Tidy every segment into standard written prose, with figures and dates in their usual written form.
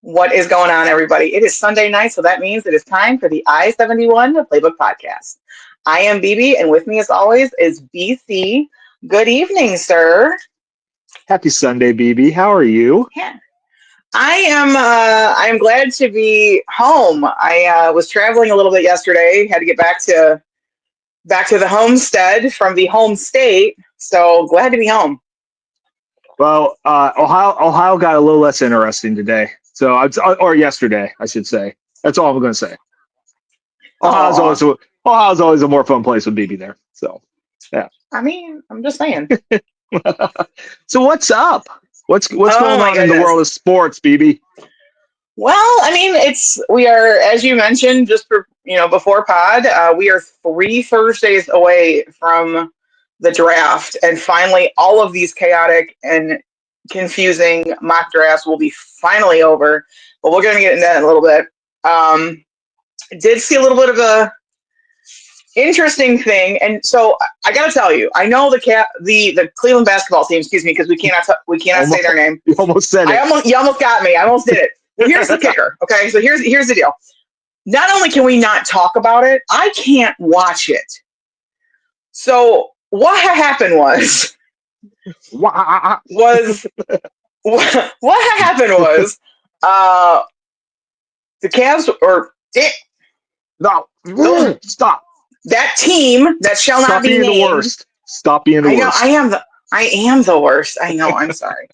What is going on, everybody? It is Sunday night, so that means it is time for the I-71 Playbook Podcast. I am Bebe, and with me, as always, is BC. Good evening, sir. Happy Sunday, BB. How are you? Yeah. I am glad to be home. I was traveling a little bit yesterday, had to get back to the homestead from the home state, so glad to be home. Well, Ohio got a little less interesting today. Or yesterday, I should say. That's all I'm going to say. Ohio's always a more fun place with BB there. So, yeah. I mean, I'm just saying. So what's up? What's going on in the world of sports, BB? Well, I mean, we are, as you mentioned, just before pod, we are 3 Thursdays away from the draft, and finally, all of these chaotic and confusing mock drafts will be finally over. But we're going to get into that in a little bit. Did see a little bit of a interesting thing, and so I got to tell you, I know the Cleveland basketball team. Excuse me, because we cannot say their name. You almost said it. You almost got me. I almost did it. Well, here's the kicker. Okay, so here's the deal. Not only can we not talk about it, I can't watch it. So what happened was what happened was the Cavs Stop. That team that shall not be named. Stop being the worst. Stop being the worst. I am the worst. I know. I'm sorry.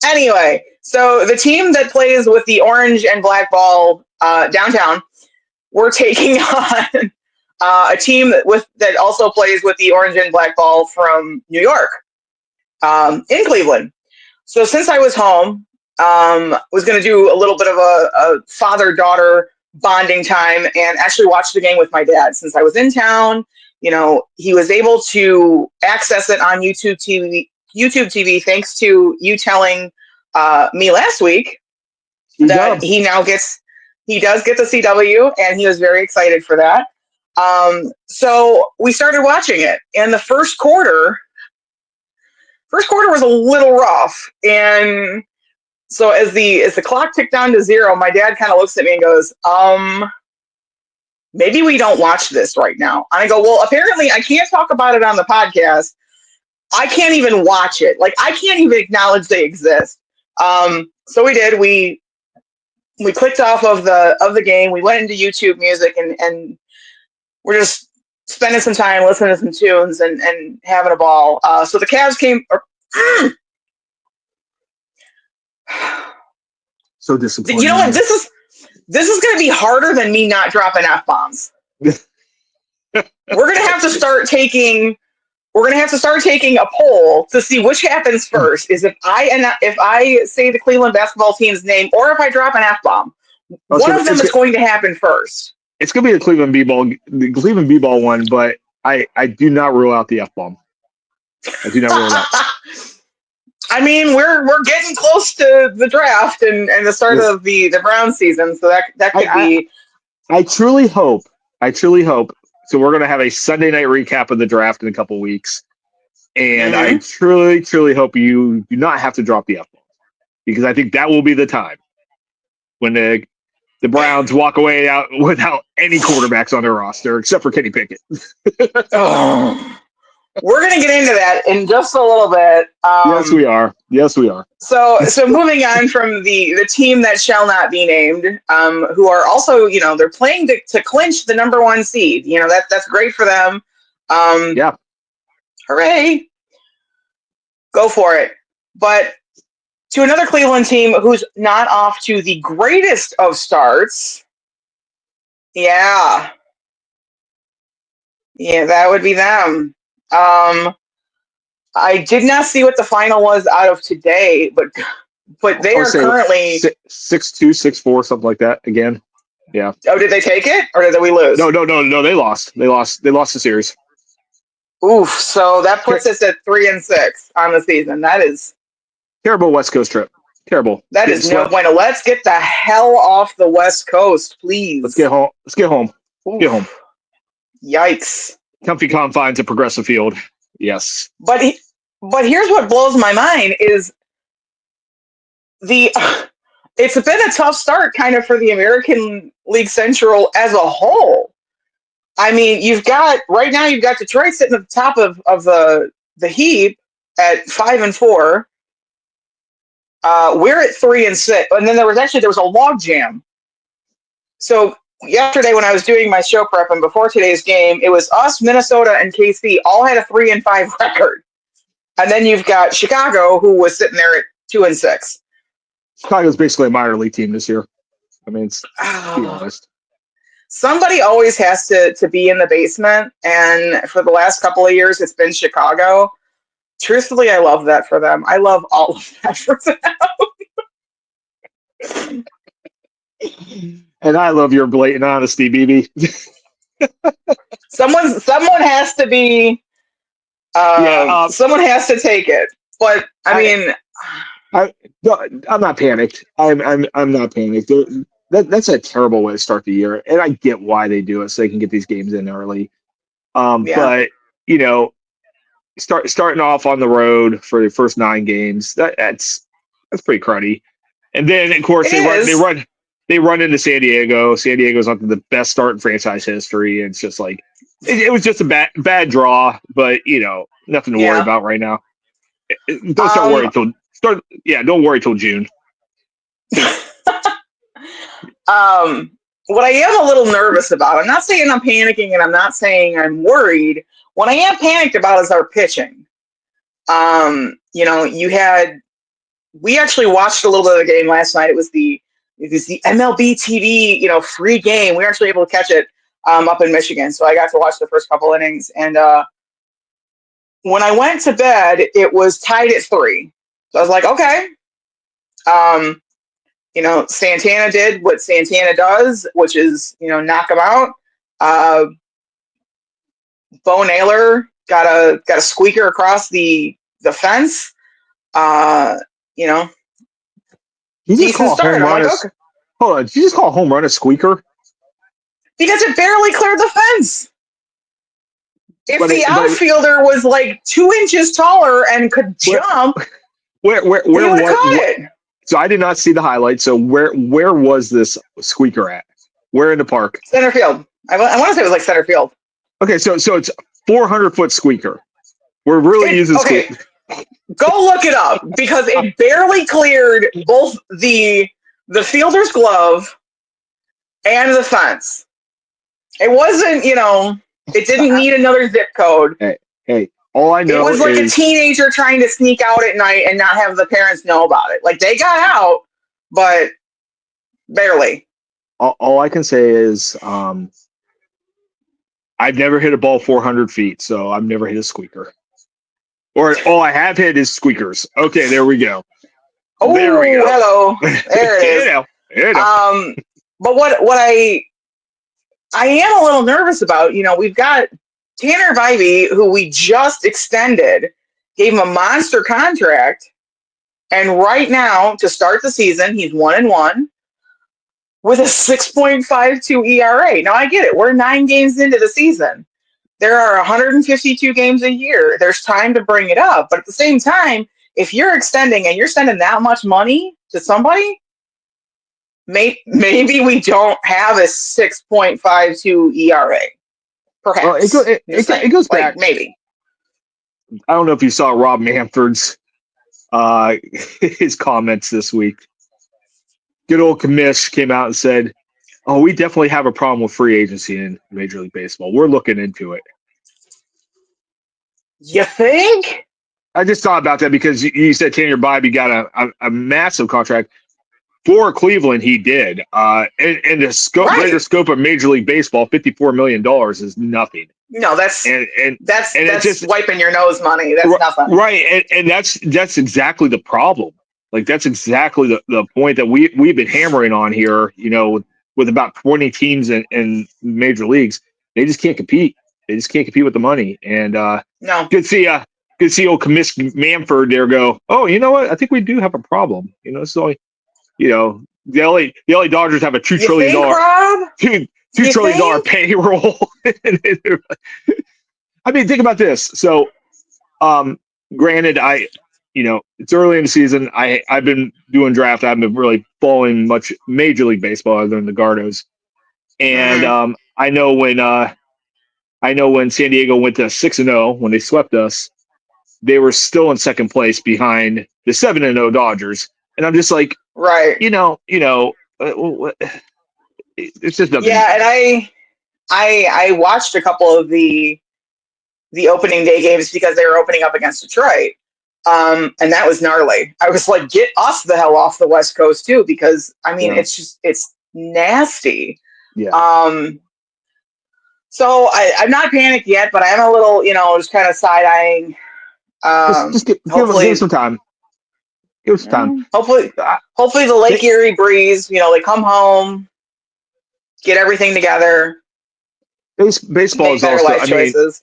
Anyway, so the team that plays with the orange and black ball downtown, we're taking on a team that also plays with the orange and black ball from New York, in Cleveland. So since I was home, was going to do a little bit of a father-daughter bonding time and actually watch the game with my dad. Since I was in town, he was able to access it on YouTube TV, thanks to you telling me last week that he does get the CW, and he was very excited for that. So we started watching it, and the first quarter was a little rough. And so as the clock ticked down to 0, my dad kind of looks at me and goes, maybe we don't watch this right now. And I go, well, apparently I can't talk about it on the podcast. I can't even watch it. Like, I can't even acknowledge they exist. So we did. We clicked off of the game. We went into YouTube Music, and we're just spending some time listening to some tunes and having a ball. So the Cavs came. So disappointing. You know what? This is going to be harder than me not dropping F-bombs. We're going to have to start taking a poll to see which happens first. Is if I say the Cleveland basketball team's name, or if I drop an F-bomb. One of them is going to happen first. It's going to be the Cleveland B-ball one, but I do not rule out the F-bomb. I do not rule it out. I mean, we're getting close to the draft and the start of the Brown season, so that could be. I truly hope. So we're going to have a Sunday night recap of the draft in a couple weeks, and I truly, truly hope you do not have to drop the F-bomb, because I think that will be the time when the Browns walk away out without any quarterbacks on their roster except for Kenny Pickett. We're going to get into that in just a little bit. Yes, we are. So moving on from the team that shall not be named, who are also, they're playing to clinch the number 1 seed. That's great for them. Yeah. Hooray. Go for it. But to another Cleveland team who's not off to the greatest of starts. Yeah, that would be them. I did not see what the final was out of today, but they are currently 6-2, 6-4, something like that. Again, yeah. Oh, did they take it, or did we lose? No. They lost. They lost the series. Oof. So that puts us at 3-6 on the season. That is terrible West Coast trip. Terrible. That is no bueno. Let's get the hell off the West Coast, please. Let's get home. Oof. Get home. Yikes. Comfy confines of Progressive Field. Yes. But here's what blows my mind is the it's been a tough start kind of for the American League Central as a whole. I mean, right now you've got Detroit sitting at the top of the heap at 5-4. We're at 3-6, and then there was a log jam. So yesterday when I was doing my show prep and before today's game, it was us, Minnesota, and KC all had a 3-5 record, and then you've got Chicago who was sitting there at 2-6. Chicago's basically a minor league team this year. I mean, to be honest. Somebody always has to be in the basement, and for the last couple of years, it's been Chicago. Truthfully, I love that for them. I love all of that for them. And I love your blatant honesty, Bebe. Someone has to be. Someone has to take it. But I'm not panicked. I'm not panicked. That's a terrible way to start the year, and I get why they do it so they can get these games in early. But starting off on the road for the first 9 games, that's pretty cruddy. And then of course they run into San Diego. San Diego's not the best start in franchise history. And it's just like it was just a bad draw, but nothing to worry about right now. Don't worry till June. What I am a little nervous about, I'm not saying I'm panicking and I'm not saying I'm worried. What I am panicked about is our pitching. We actually watched a little bit of the game last night. It was the MLB TV, free game. We were actually able to catch it up in Michigan. So I got to watch the first couple innings. And when I went to bed, it was tied at 3. So I was like, okay. Santana did what Santana does, which is, knock him out. Bo Naylor got a squeaker across the fence. Decent start. Hold on, did you just call a home run a squeaker? Because it barely cleared the fence. If the outfielder was like 2 inches taller and could jump, where was it? So I did not see the highlight. So where was this squeaker at? Where in the park? Center field. I want to say it was like center field. Okay, so it's 400-foot squeaker. We're really using squeaker. Go look it up because it barely cleared both the fielder's glove and the fence. It wasn't, it didn't need another zip code. Hey, all I know is... It was like a teenager trying to sneak out at night and not have the parents know about it. Like, they got out, but barely. All I can say is I've never hit a ball 400 feet, so I've never hit a squeaker. Or all I have hit is squeakers. Okay, there we go. Oh, there we go. Hello. There it is. But what I am a little nervous about, we've got Tanner Bibee, who we just extended, gave him a monster contract, and right now, to start the season, he's 1-1 with a 6.52 ERA. Now, I get it. We're 9 games into the season. There are 152 games a year. There's time to bring it up. But at the same time, if you're extending and you're sending that much money to somebody, maybe we don't have a 6.52 ERA. Perhaps. Well, it goes back. Maybe. I don't know if you saw Rob Manfred's his comments this week. Good old Commish came out and said, "Oh, we definitely have a problem with free agency in Major League Baseball. We're looking into it." You think? I just thought about that because you said Tanner Bibee got a massive contract. For Cleveland, he did. And the greater scope of Major League Baseball, $54 million is nothing. No, that's just wiping your nose money. That's nothing. Right, and that's exactly the problem. Like, that's exactly the point that we've been hammering on here, with about 20 teams in major leagues. They just can't compete. They just can't compete with the money. And no. Good to see old Commish Manfred there go, "Oh, you know what? I think we do have a problem. It's only, the LA Dodgers have a $2 trillion $2 trillion payroll." I mean, think about this. So, granted, it's early in the season. I've been doing draft. I haven't been really following much Major League Baseball other than the Gardos. And Mhm. I know when San Diego went to 6-0 when they swept us, they were still in second place behind the 7-0 Dodgers. And I'm just like, Right. it's just nothing. Yeah, and I watched a couple of the opening day games because they were opening up against Detroit. And that was gnarly. I was like, get us the hell off the West Coast too, because I mean, Yeah. it's nasty. Yeah. So I'm not panicked yet, but I am a little, just kind of side eyeing. Just give Hopefully, them some time. Give us time. Hopefully the Lake Erie Breeze, they come home, get everything together. Baseball make is better also. life choices.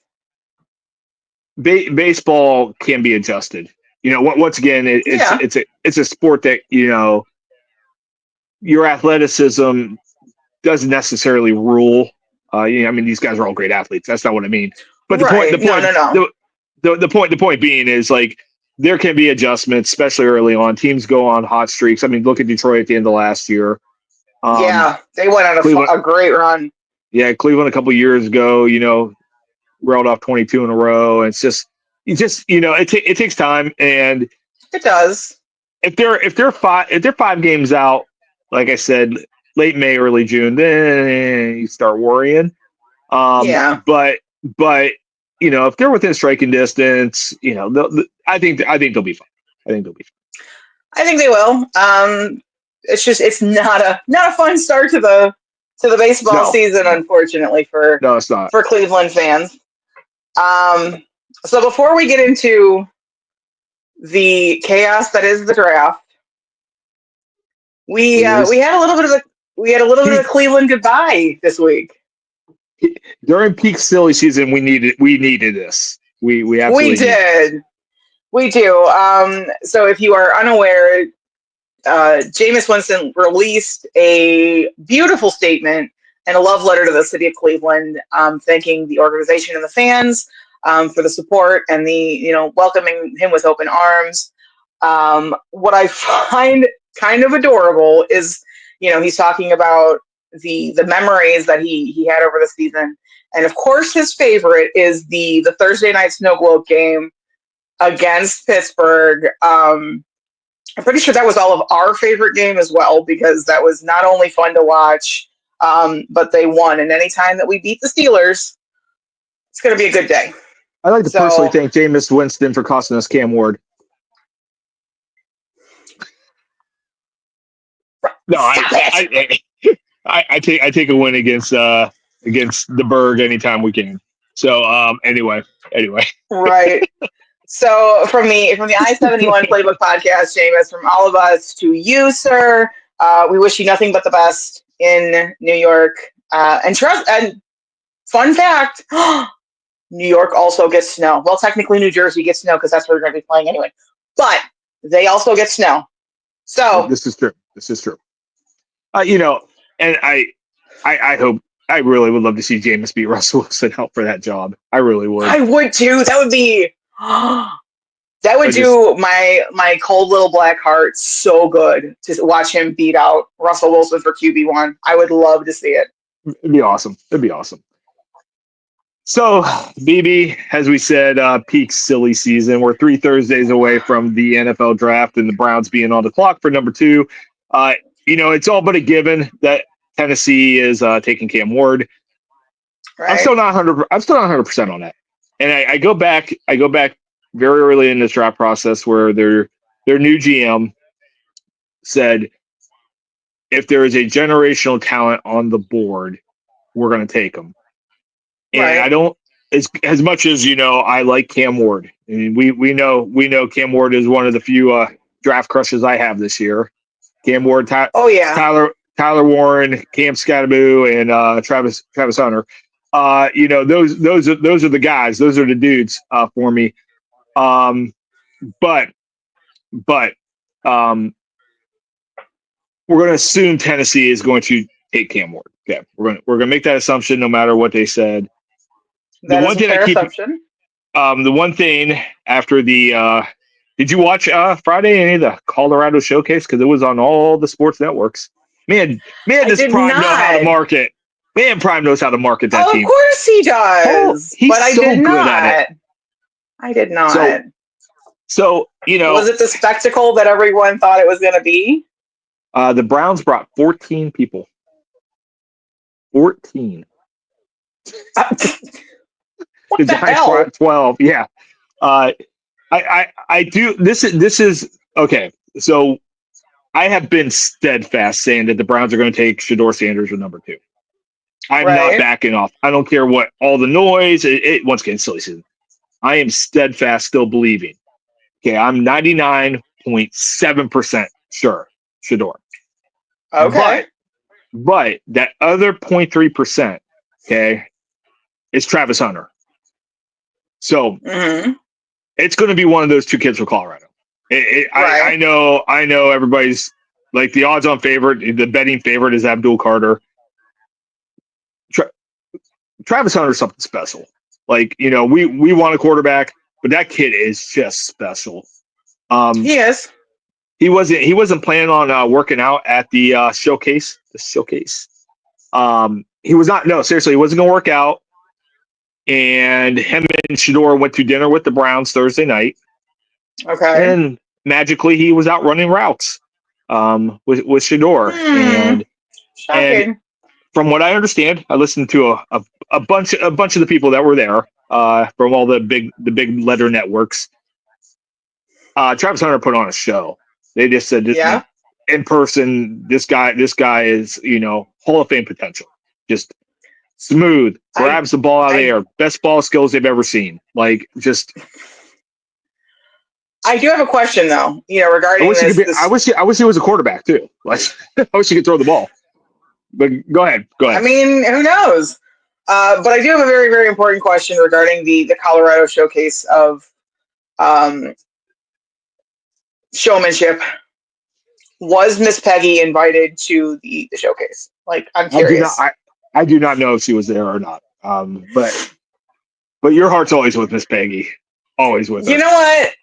Baseball can be adjusted. Once again, it's a sport that your athleticism doesn't necessarily rule. I mean, these guys are all great athletes. That's not what I mean. But the point, No. the point being is like there can be adjustments, especially early on. Teams go on hot streaks. I mean, look at Detroit at the end of last year. They went on a great run. Yeah, Cleveland a couple years ago, rolled off 22 in a row. And it's just it takes time, and it does. If they're 5 games out, like I said, late May, early June, then you start worrying. But if they're within striking distance, I think they'll be fine. I think they will. It's not a fun start to the baseball season, unfortunately for it's not. for Cleveland fans. So before we get into the chaos that is the draft, we had a little bit of a Cleveland goodbye this week. During peak silly season, we needed this. We absolutely did. We do. So if you are unaware, Jameis Winston released a beautiful statement and a love letter to the city of Cleveland, thanking the organization and the fans for the support and the welcoming him with open arms. What I find kind of adorable is he's talking about the memories that he had over the season, and of course his favorite is the Thursday night snow globe game against Pittsburgh. I'm pretty sure that was all of our favorite game as well, because that was not only fun to watch, but they won. And anytime that we beat the Steelers, it's going to be a good day. I'd like to personally thank Jameis Winston for costing us Cam Ward. No, I take a win against the Berg anytime we can. So anyway. Right. So from the I-71 Playbook Podcast, Jameis, from all of us to you, sir, we wish you nothing but the best in New York. And fun fact, New York also gets snow. Well, technically New Jersey gets snow because that's where we're going to be playing anyway. But they also get snow. So this is true. And I hope, I really would love to see Jameis beat Russell Wilson out for that job. I really would. I would too. That would be. That would do my cold little black heart so good to watch him beat out Russell Wilson for QB1. I would love to see it. It'd be awesome. So, Bebe, as we said, peak silly season. We're 3 Thursdays away from the NFL draft and the Browns being on the clock for number 2. It's all but a given that Tennessee is taking Cam Ward. Right. I'm still not 100% on that. And I go back very early in this draft process where their new GM said, if there is a generational talent on the board, we're going to take them. And I don't, as much as I like Cam Ward. I mean, we know Cam Ward is one of the few draft crushes I have this year. Cam Ward, Tyler Warren, Cam Scattaboo, and Travis Hunter. Those are the guys. Those are the dudes for me. But we're going to assume Tennessee is going to take Cam Ward. Okay, we're going to make that assumption no matter what they said. That is a fair assumption. The one thing after the Did you watch Friday any of the Colorado showcase? Because it was on all the sports networks. Man, I does did Prime know how to not. market? Man, Prime knows how to market that Oh, of team. course he Oh, does. he's But I so did good at it. not. I did So, not. Was it the spectacle that everyone thought it was going to be? The Browns brought 14 people. 14. What The the Giants hell? brought 12. Yeah. I do. This is okay. So I have been steadfast saying that the Browns are going to take Shador Sanders with number 2. I'm not backing off. I don't care what all the noise. Once again, silly season. I am steadfast, still believing. Okay, I'm 99.7% sure Shador. Okay. But that other 0.3%, okay, is Travis Hunter. So it's going to be one of those 2 kids from Colorado. I know everybody's like the odds-on favorite. The betting favorite is Abdul Carter. Travis Hunter's something special. Like, we want a quarterback, but that kid is just special. He is. He wasn't planning on working out at the showcase. The showcase. He was not. No, seriously, he wasn't going to work out. And him and Shador went to dinner with the Browns Thursday night. Okay. And magically, he was out running routes with Shador. And from what I understand, I listened to a bunch of the people that were there from all the big letter networks. Travis Hunter put on a show. They just said, in person, this guy is Hall of Fame potential. Just smooth, grabs the ball out of the air, best ball skills they've ever seen. Like, just. I do have a question though. Regarding I wish he was a quarterback too. Like, I wish he could throw the ball. But go ahead. I mean, who knows? But I do have a very, very important question regarding the Colorado showcase of showmanship. Was Miss Peggy invited to the showcase? Like, I'm curious. I do not know if she was there or not. But your heart's always with Miss Peggy. Always with her. You know what?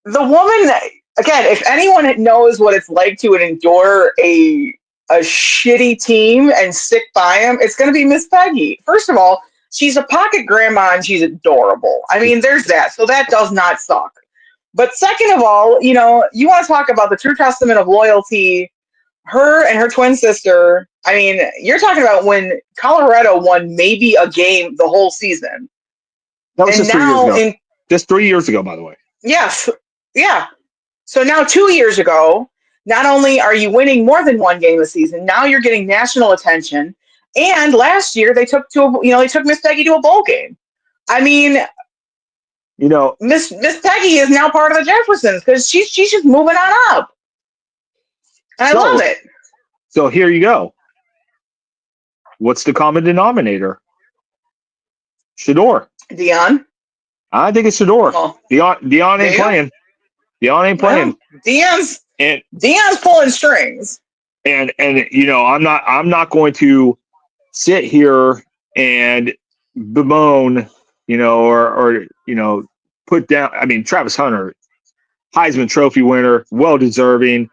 The woman, again, if anyone knows what it's like to endure a shitty team and stick by him, it's going to be Miss Peggy. First of all, she's a pocket grandma and she's adorable. I mean, there's that. So that does not suck. But second of all, you want to talk about the true testament of loyalty. Her and her twin sister. I mean, you're talking about when Colorado won maybe a game the whole season. That was just 3 years ago. Just 3 years ago, by the way. Yes. Yeah. So now 2 years ago, not only are you winning more than one game a season, now you're getting national attention. And last year they took Miss Peggy to a bowl game. I mean, Miss Peggy is now part of the Jeffersons because she's just moving on up. And I love it. So here you go. What's the common denominator? Shador. Dion. I think it's Shador. Oh, Dion ain't playing. Dion ain't playing. Well, Dion's pulling strings. And I'm not going to sit here and bemoan, or put down. I mean, Travis Hunter, Heisman Trophy winner, well deserving,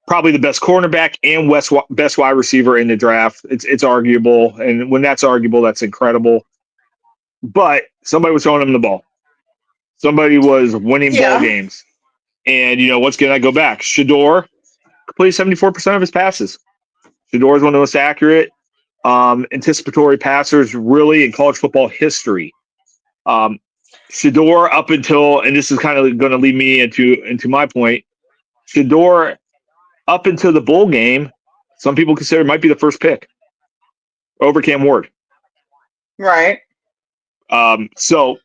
probably the best cornerback and best wide receiver in the draft. It's arguable, and when that's arguable, that's incredible. But somebody was throwing him the ball. Somebody was winning ball games. And, once again, I go back. Shador completed 74% of his passes. Shador is one of the most accurate anticipatory passers, really, in college football history. Shador up until, and this is kind of going to lead me into my point, Shador up until the bowl game, some people consider might be the first pick over Cam Ward. Right. So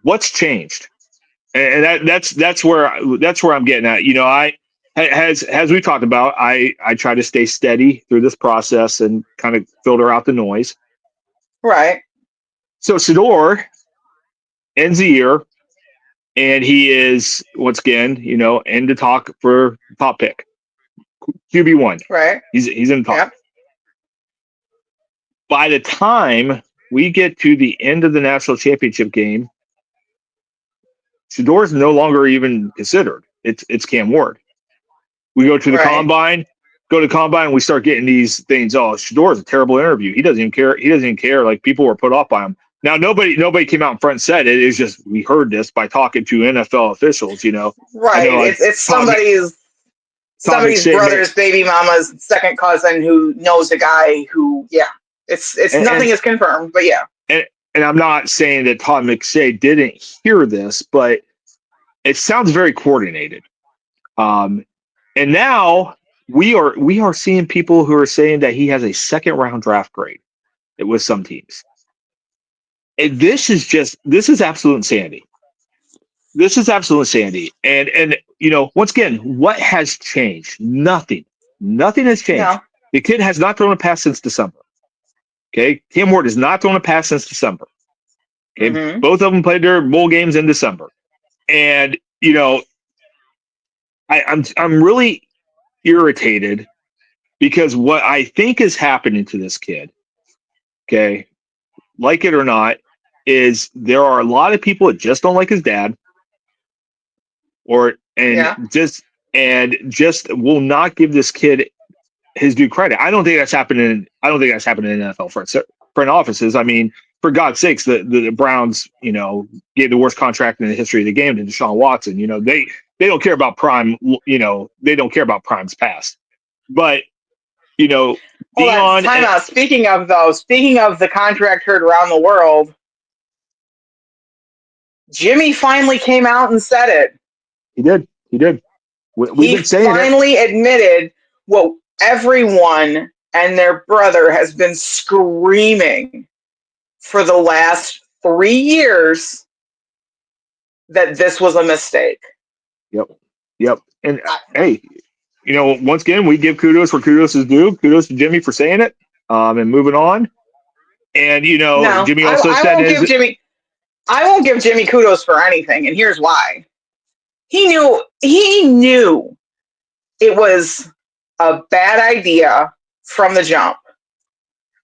what's changed? And that's where I'm getting at. As we talked about, I try to stay steady through this process and kind of filter out the noise. Right. So Shador ends the year, and he is once again, in the talk for top pick, QB1. Right. He's in the talk. Yep. By the time we get to the end of the national championship game, Shador's no longer even considered. It's Cam Ward. We go to the combine, we start getting these things. Oh, Shador's a terrible interview. He doesn't even care. Like, people were put off by him. Now, nobody came out in front and said it. It's just, we heard this by talking to NFL officials, Right. It's somebody's brother's baby mama's second cousin who knows a guy who, it's nothing is confirmed, but yeah. And I'm not saying that Todd McShay didn't hear this, but it sounds very coordinated. And now we are seeing people who are saying that he has a second round draft grade with some teams. And this is absolute insanity. This is absolute insanity. And once again, what has changed? Nothing. Nothing has changed. No. The kid has not thrown a pass since December. Okay, Cam Ward has not thrown a pass since December. Okay, Both of them played their bowl games in December, and I'm really irritated because what I think is happening to this kid, okay, like it or not, is there are a lot of people that just don't like his dad, just will not give this kid his due credit. I don't think that's happening in NFL front offices. I mean, for God's sakes, the Browns, gave the worst contract in the history of the game to Deshaun Watson. They don't care about prime. They don't care about prime's past. But Dion. Time out. Speaking of the contract heard around the world, Jimmy finally came out and said it. He did. We've been saying it. He finally admitted what everyone and their brother has been screaming for the last 3 years, that this was a mistake. Yep. And hey, once again, we give kudos where kudos is due. Kudos to Jimmy for saying it, and moving on. And Jimmy also said I won't give Jimmy kudos for anything, and here's why. He knew it was a bad idea from the jump,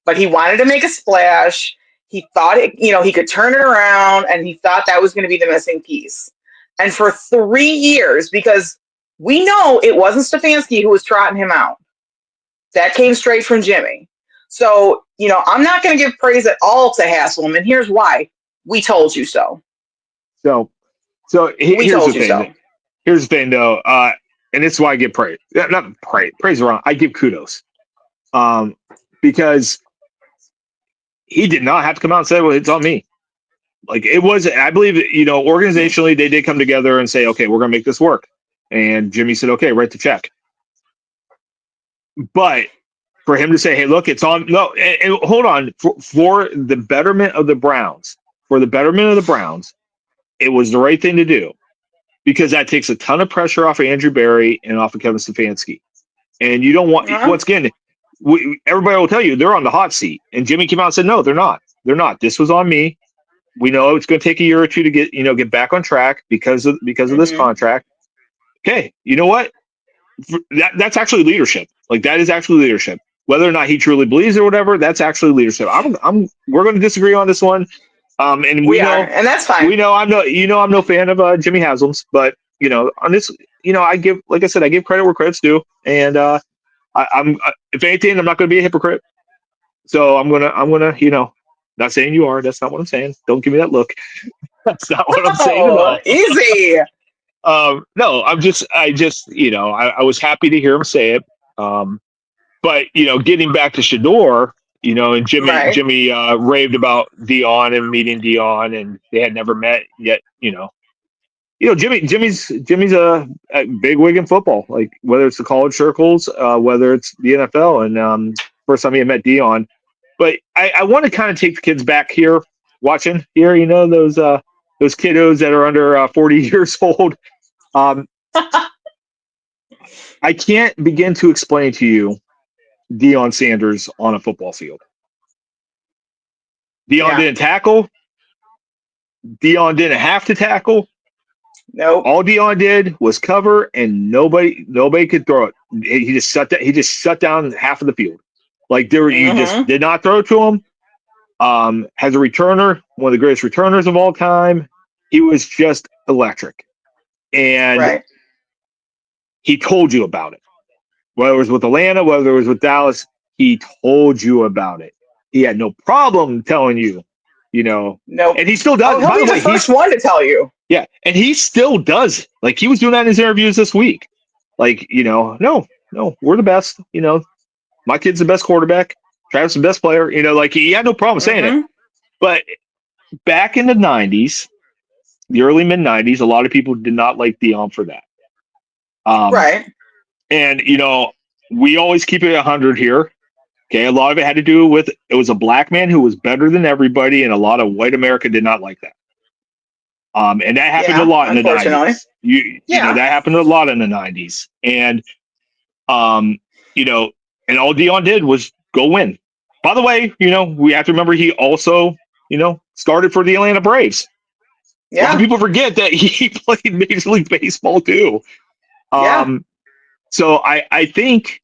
but he wanted to make a splash. He thought he could turn it around, and he thought that was going to be the missing piece. And for 3 years, because we know it wasn't Stefanski who was trotting him out. That came straight from Jimmy. So, I'm not going to give praise at all to Haslam, and here's why. We told you so. So here's the thing. Here's the thing, though, and it's why I give praise. Not praise. Praise is wrong. I give kudos, because he did not have to come out and say, "Well, it's on me." Like, it was. I believe, organizationally, they did come together and say, "Okay, we're going to make this work." And Jimmy said, "Okay, write the check." But for him to say, "Hey, look, it's on," no, and hold on, for the betterment of the Browns. It was the right thing to do, because that takes a ton of pressure off of Andrew Berry and off of Kevin Stefanski. And you don't want, once again, everybody will tell you they're on the hot seat. And Jimmy came out and said, "No, they're not. They're not. This was on me. We know it's going to take a year or two to get back on track because of this contract." Okay, you know what? That's actually leadership. Like, that is actually leadership. Whether or not he truly believes or whatever, that's actually leadership. We're going to disagree on this one. And we know, and that's fine. We know I'm no fan of Jimmy Haslam's, but on this, I give credit where credit's due, and I'm if anything, I'm not going to be a hypocrite. So I'm gonna, not saying you are. That's not what I'm saying. Don't give me that look. That's not what I'm saying at all. Easy. No, I was happy to hear him say it. But getting back to Shador. And Jimmy raved about Dion and meeting Dion, and they had never met yet. Jimmy's a big wig in football. Like, whether it's the college circles, whether it's the NFL, and first time he had met Dion. But I want to kind of take the kids back here, watching here. Those kiddos that are under 40 years old. I can't begin to explain to you Deion Sanders on a football field. Deion didn't tackle. Deion didn't have to tackle. Nope. All Deion did was cover, and nobody could throw it. He just shut down half of the field. Like, you just did not throw it to him. Has a returner, one of the greatest returners of all time. he was just electric. And Right. he told you about it. Whether it was with Atlanta, whether it was with Dallas, he told you about it. He had no problem telling you, Nope. and he still Oh, does. he'll By be the the way, first one to tell you. yeah, and he still does. Like he was doing that in his interviews this week. Like, no, we're the best. My kid's the best quarterback. Travis the best player. Like he had no problem saying it. Mm-hmm. But back in the 90s, the early mid 90s, a lot of people did not like Dion for that. Right. And we always keep it 100 here. Okay, a lot of it had to do with it was a black man who was better than everybody, and a lot of white America did not like that. And that happened a Yeah, lot in the unfortunately. 90s. You know, that happened a lot in the 90s. And and all Dion did was go win. By the way, we have to remember he also, started for the Atlanta Braves. A lot of Yeah. people forget that he played Major League Baseball too. Yeah. So I think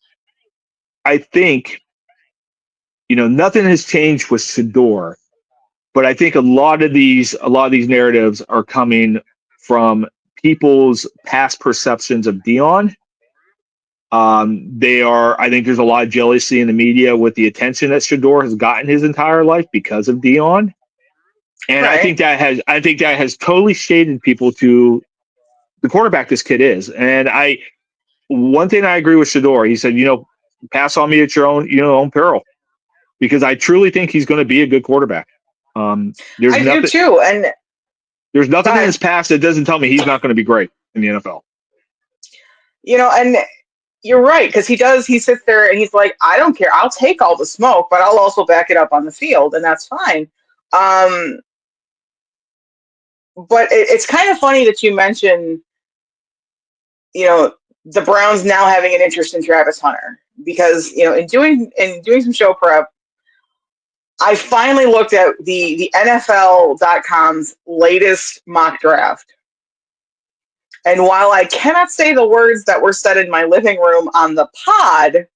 nothing has changed with Shador, but I think a lot of these narratives are coming from people's past perceptions of Dion. I think there's a lot of jealousy in the media with the attention that Shador has gotten his entire life because of Dion. And Right. I think that has totally shaded people to the quarterback this kid is. And one thing I agree with Shador, he said, pass on me at your own peril, because I truly think he's going to be a good quarterback. There's I nothing, do too. And there's nothing in his past that doesn't tell me he's not going to be great in the NFL. And you're right, because he sits there and he's like, I don't care. I'll take all the smoke, but I'll also back it up on the field, and that's fine. But it's kind of funny that you mention, the Browns now having an interest in Travis Hunter, because, in doing some show prep, I finally looked at the NFL.com's latest mock draft. And while I cannot say the words that were said in my living room on the pod,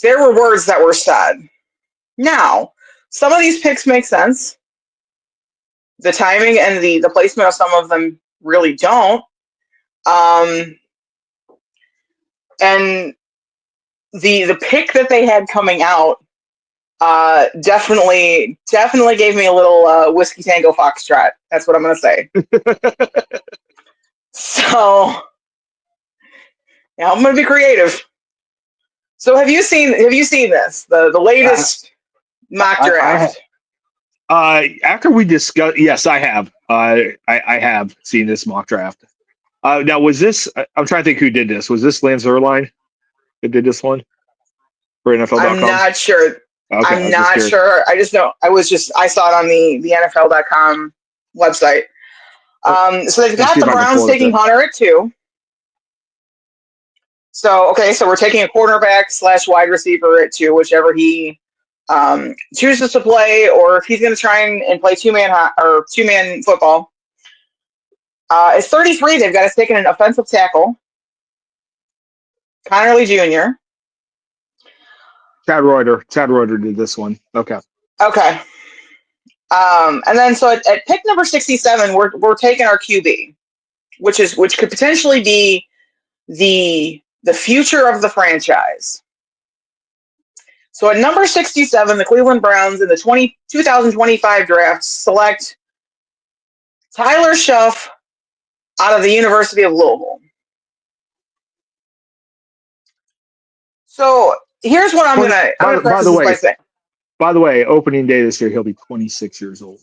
there were words that were said. Now, some of these picks make sense. The timing and the placement of some of them really don't. And the pick that they had coming out definitely gave me a little Whiskey Tango Foxtrot. That's what I'm going to say. So, yeah, I'm going to be creative. So have you seen this? The latest mock draft? After we discussed, yes, I have. I have seen this mock draft. Now, was this? I'm trying to think who did this. Was this Lance Zierlein who did this one for NFL.com? I'm not sure. Okay, I'm not sure. I just know. I saw it on the NFL.com website. So they've got the Browns taking Hunter at 2. So we're taking a cornerback / wide receiver at 2, whichever he chooses to play, or if he's going to try and play two-man football. At 33, they've got us taking an offensive tackle, Connerly Jr. Chad Reuter did this one. Okay. And then so at pick number 67, we're taking our QB, which could potentially be the future of the franchise. So at number 67, the Cleveland Browns in the 2025 draft select Tyler Schuff out of the University of Louisville. So here's what I'm gonna preface this by saying. By the way, opening day this year, he'll be 26 years old.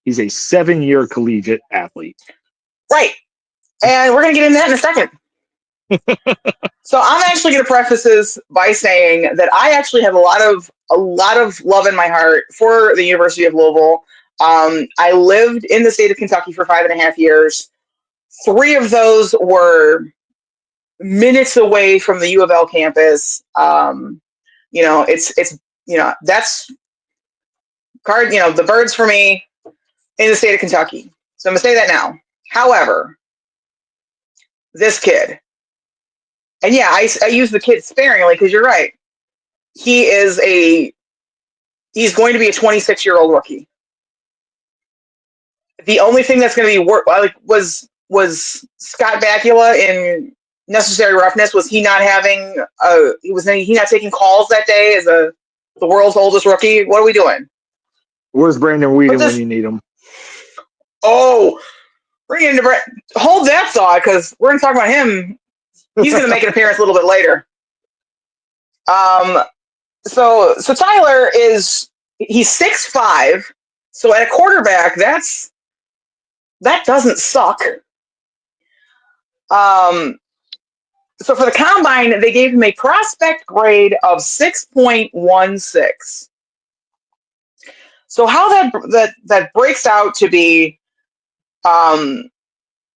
He's a 7-year collegiate athlete. Right. And we're going to get into that in a second. So I'm actually going to preface this by saying that I actually have a lot of love in my heart for the University of Louisville. I lived in the state of Kentucky for 5.5 years. 3 of those were minutes away from the U of L campus. That's the birds for me in the state of Kentucky. So I'm going to say that now. However, this kid, and yeah, I use the kid sparingly because you're right. He is he's going to be a 26-year-old rookie. The only thing that's going to be was Scott Bakula in Necessary Roughness. Was he not having he not taking calls that day as the world's oldest rookie? What are we doing? Where's Brandon Whedon when you need him? Oh, bring it into hold that thought, because we're going to talk about him. He's going to make an appearance a little bit later. So Tyler he's 6'5", so at a quarterback, that doesn't suck. So for the combine, they gave him a prospect grade of 6.16. So how that breaks out to be,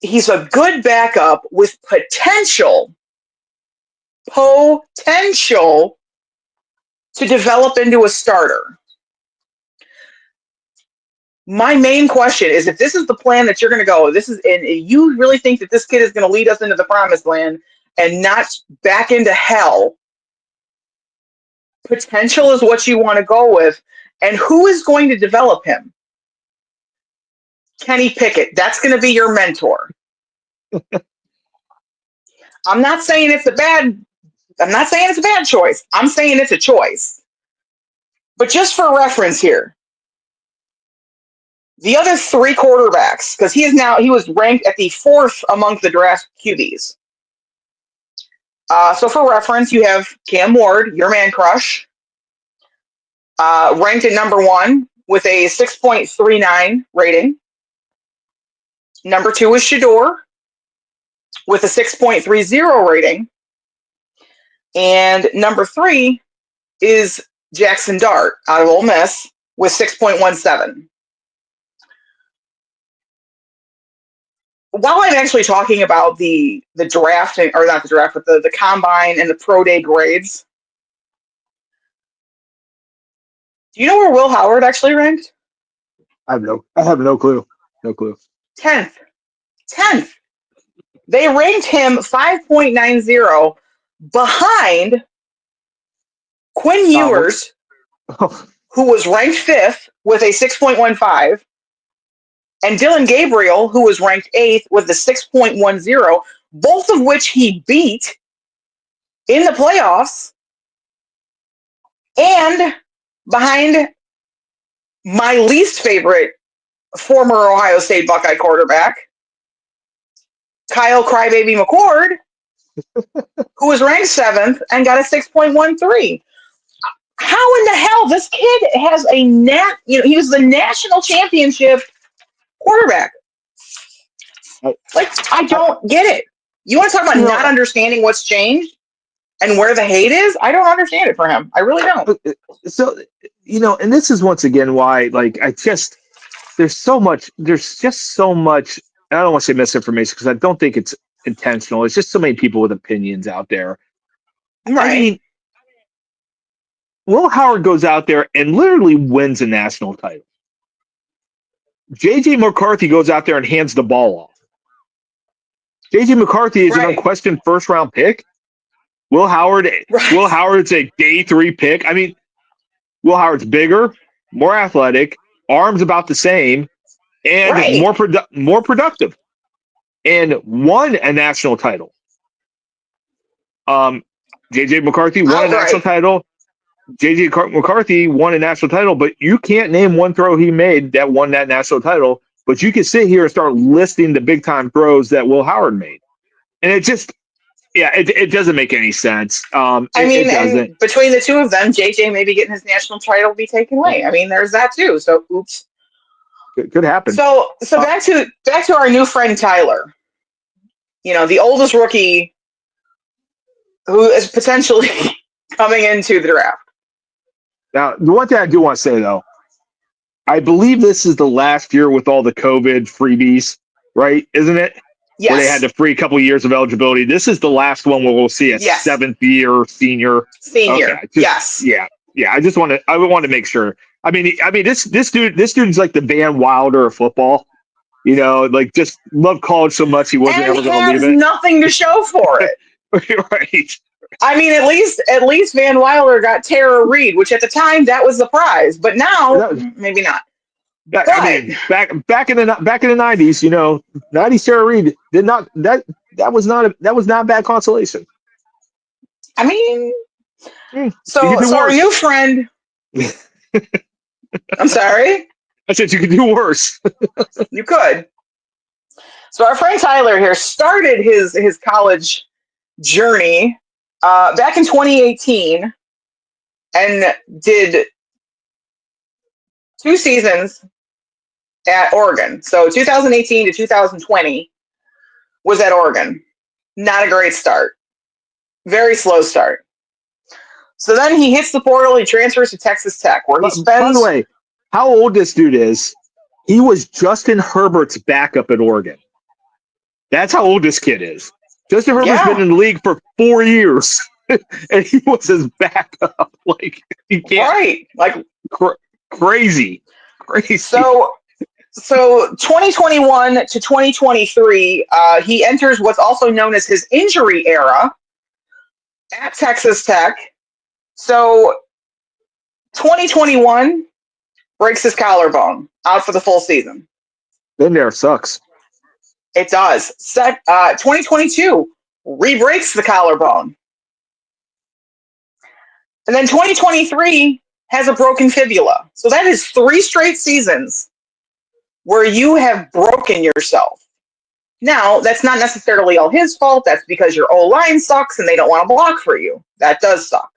he's a good backup with potential to develop into a starter. My main question is, if this is the plan that you're going to go, and you really think that this kid is going to lead us into the promised land and not back into hell, potential is what you want to go with. And who is going to develop him? Kenny Pickett. That's going to be your mentor. I'm not saying it's a bad choice. I'm saying it's a choice. But just for reference here, the other three quarterbacks, because he was ranked at the 4th among the draft QBs. So for reference, you have Cam Ward, your man crush, ranked at number 1 with a 6.39 rating. Number 2 is Shador with a 6.30 rating. And number 3 is Jackson Dart out of Ole Miss with 6.17. While I'm actually talking about the draft, or not the draft, but the combine and the pro day grades, do you know where Will Howard actually ranked? I have no clue. No clue. 10th. They ranked him 5.90 behind Quinn Ewers, who was ranked 5th with a 6.15, and Dylan Gabriel, who was ranked 8th with a 6.10, both of which he beat in the playoffs, and behind my least favorite former Ohio State Buckeye quarterback, Kyle Crybaby McCord, who was ranked 7th and got a 6.13. How in the hell this kid has he was the national championship quarterback. I don't get it. You want to talk about not understanding what's changed and where the hate is? I don't understand it for him. I really don't. So, and this is once again why, there's just so much, and I don't want to say misinformation because I don't think it's intentional. It's just so many people with opinions out there. Right. I mean, Will Howard goes out there and literally wins a national title. J.J. McCarthy goes out there and hands the ball off. J.J. McCarthy is an unquestioned first-round pick. Will Howard's a day 3 pick. I mean, Will Howard's bigger, more athletic, arms about the same, and more productive, and won a national title. J.J. McCarthy won a national title. J.J. McCarthy won a national title, but you can't name one throw he made that won that national title. But you can sit here and start listing the big-time throws that Will Howard made. And it just, it doesn't make any sense. It doesn't. Between the two of them, J.J. maybe getting his national title be taken away. I mean, there's that too. So, oops. Could happen. So back to our new friend Tyler. The oldest rookie who is potentially coming into the draft. Now, the one thing I do want to say, though, I believe this is the last year with all the COVID freebies, right? Isn't it? Yes. Where they had the free couple of years of eligibility. This is the last one where we'll see a 7th-year senior. Okay, yes. Yeah. I would want to make sure. I mean, this dude's like the Van Wilder of football. Just love college so much he wasn't ever going to leave it. And nothing to show for it. Right. I mean, at least Van Wilder got Tara Reid, which at the time that was the prize, but now That, maybe not. I But mean, back in the 90s, 90s Tara Reid did not that was not a bad consolation. I mean, You could so do our worse. new friend. I'm sorry. I said you could do worse. You could. So our friend Tyler here started his college journey back in 2018 and did 2 seasons at Oregon. So 2018 to 2020 was at Oregon. Not a great start. Very slow start. So then he hits the portal. He transfers to Texas Tech, where he By the spends. way, how old this dude is? He was Justin Herbert's backup at Oregon. That's how old this kid is. Justin Herbert's been Yeah, in the league for 4 years, and he was his backup. Like he can't. right. Like Crazy. so 2021 to 2023, he enters what's also known as his injury era at Texas Tech. So 2021 breaks his collarbone, out for the full season. Been there, sucks. It does. 2022 re-breaks the collarbone. And then 2023 has a broken fibula. So that is 3 straight seasons where you have broken yourself. Now, that's not necessarily all his fault. That's because your O-line sucks and they don't want to block for you. That does suck.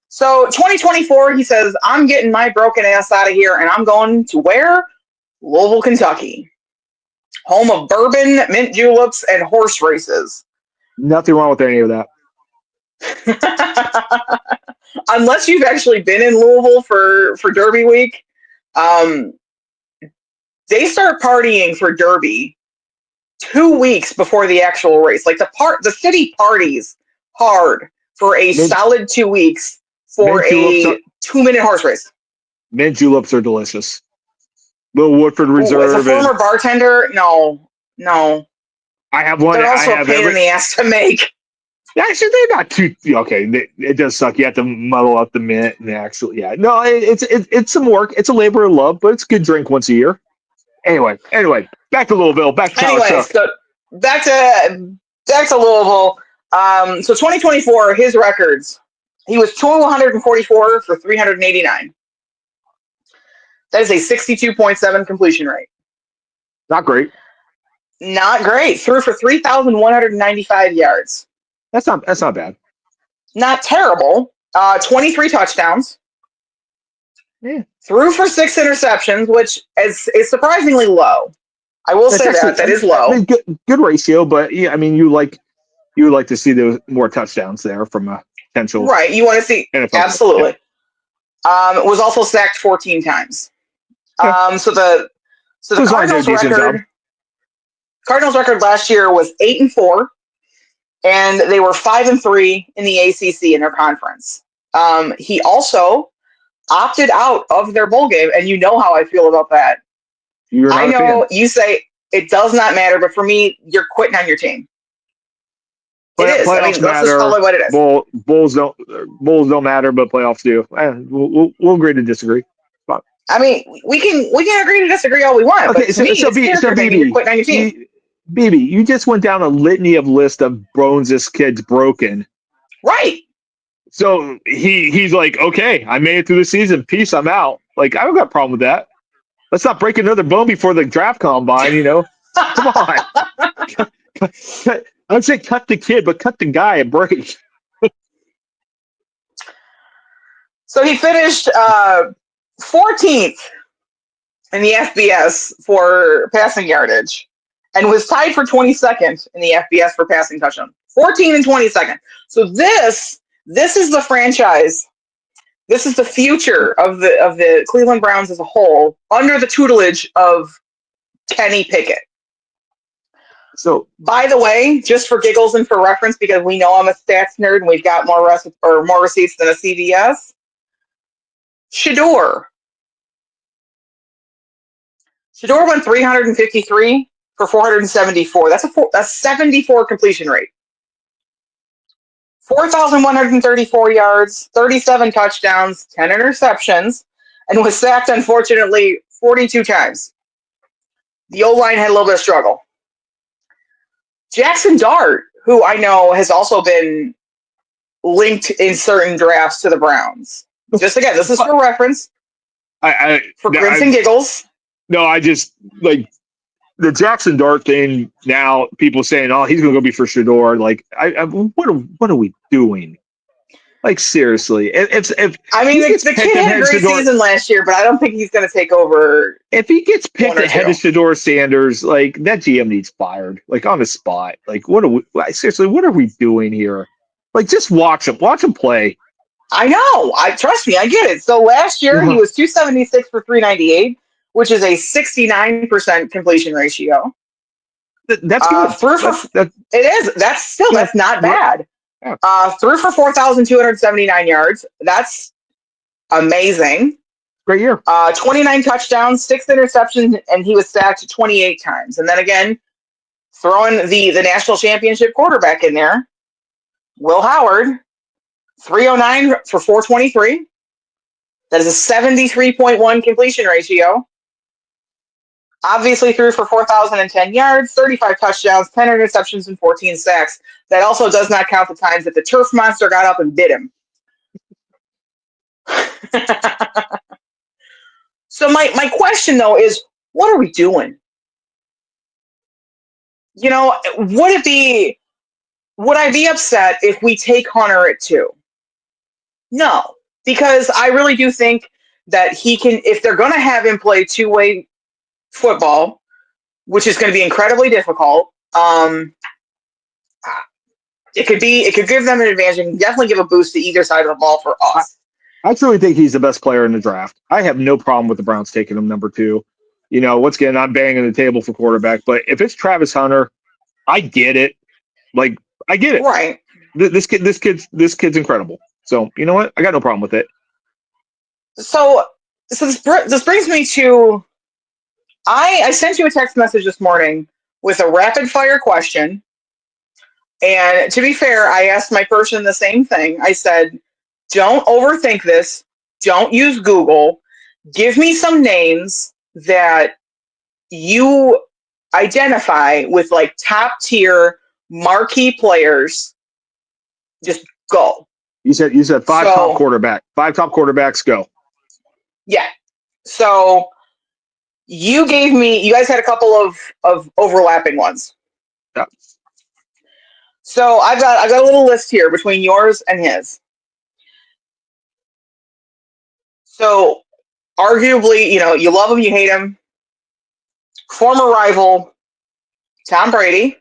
So 2024, he says, I'm getting my broken ass out of here and I'm going to where? Louisville, Kentucky. Home of bourbon, mint juleps, and horse races. Nothing wrong with any of that. Unless you've actually been in Louisville for Derby week, they start partying for Derby 2 weeks before the actual race. Like the city parties hard for a solid 2 weeks for a 2-minute horse race. Mint juleps are delicious. Little Woodford Reserve. As a former bartender, no. I have one. They're also I have a pain in the ass to make. Actually, they're not too okay. It does suck. You have to muddle up the mint and actually, yeah. No, it's some work. It's a labor of love, but it's a good drink once a year. Anyway, back to Louisville. Back to Tyler Shough. So back to Louisville. So 2024, his records. He was 244 for 389. That is a 62.7 completion rate. Not great. Not great. Threw for 3,195 yards. That's not bad. Not terrible. 23 touchdowns. Yeah. Threw for 6 interceptions, which is surprisingly low. I will say that is low. Good ratio, but yeah, I mean, you would like to see the more touchdowns there from a potential. Right. You want to see NFL absolutely. Yeah. Was also sacked 14 times. Yeah. So the Cardinals record last year was 8-4, and they were 5-3 in the ACC in their conference. He also opted out of their bowl game, and you know how I feel about that. I know you say it does not matter, but for me, you're quitting on your team. It is. I mean, let's just call it what it is. Bowls don't matter, but playoffs do. We'll agree to disagree. I mean, we can agree to disagree all we want. Okay, but to me, it's Bebe, you're quitting on your team. Bebe, you just went down a litany of list of bones this kid's broken. Right. So he's like, okay, I made it through the season. Peace, I'm out. Like, I don't got a problem with that. Let's not break another bone before the draft combine, Come on. I would say cut the kid, but cut the guy a break. So he finished 14th in the FBS for passing yardage and was tied for 22nd in the FBS for passing touchdown. 14 and 22nd. So this is the franchise. This is the future of the Cleveland Browns as a whole under the tutelage of Kenny Pickett. So, by the way, just for giggles and for reference, because we know I'm a stats nerd and we've got more receipts than a CVS. Shedeur went 353 for 474. That's 74 completion rate. 4,134 yards, 37 touchdowns, 10 interceptions, and was sacked, unfortunately, 42 times. The O-line had a little bit of struggle. Jackson Dart, who I know has also been linked in certain drafts to the Browns. Just again, this is for reference. For grins and giggles. No, I just like the Jackson Dart thing. Now people saying, "Oh, he's going to go be for Shador." Like, what are we doing? Like, seriously, if I mean, the kid had a great season last year, but I don't think he's going to take over. If he gets picked ahead of Shador Sanders, like that GM needs fired, like on the spot. Like, what are we doing here? Like, just watch him play. I know. Trust me, I get it. So last year he was 276 for 398, which is a 69% completion ratio. That's good. It is. That's not bad. Yeah. Threw for 4,279 yards. That's amazing. Great year. 29 touchdowns, 6 interceptions, and he was sacked 28 times. And then again, throwing the national championship quarterback in there, Will Howard, 309 for 423. That is a 73.1 completion ratio. Obviously threw for 4,010 yards, 35 touchdowns, 10 interceptions, and 14 sacks. That also does not count the times that the turf monster got up and bit him. So my question, though, is what are we doing? You know, would I be upset if we take Hunter at 2? No, because I really do think that he can, if they're going to have him play two-way football, which is going to be incredibly difficult. It could give them an advantage and definitely give a boost to either side of the ball for us. I truly think he's the best player in the draft. I have no problem with the Browns taking him number 2. You know, once again, I'm banging the table for quarterback, but if it's Travis Hunter, I get it. Like, I get it. Right. This kid's incredible. So, you know what? I got no problem with it. So this brings me to, I sent you a text message this morning with a rapid fire question. And to be fair, I asked my person the same thing. I said, don't overthink this. Don't use Google. Give me some names that you identify with like top tier marquee players. Just go. You said 5 top quarterbacks. 5 top quarterbacks, go. Yeah. So you guys had a couple of overlapping ones. Yeah. So I've got a little list here between yours and his. So arguably, you know, you love him, you hate him. Former rival, Tom Brady.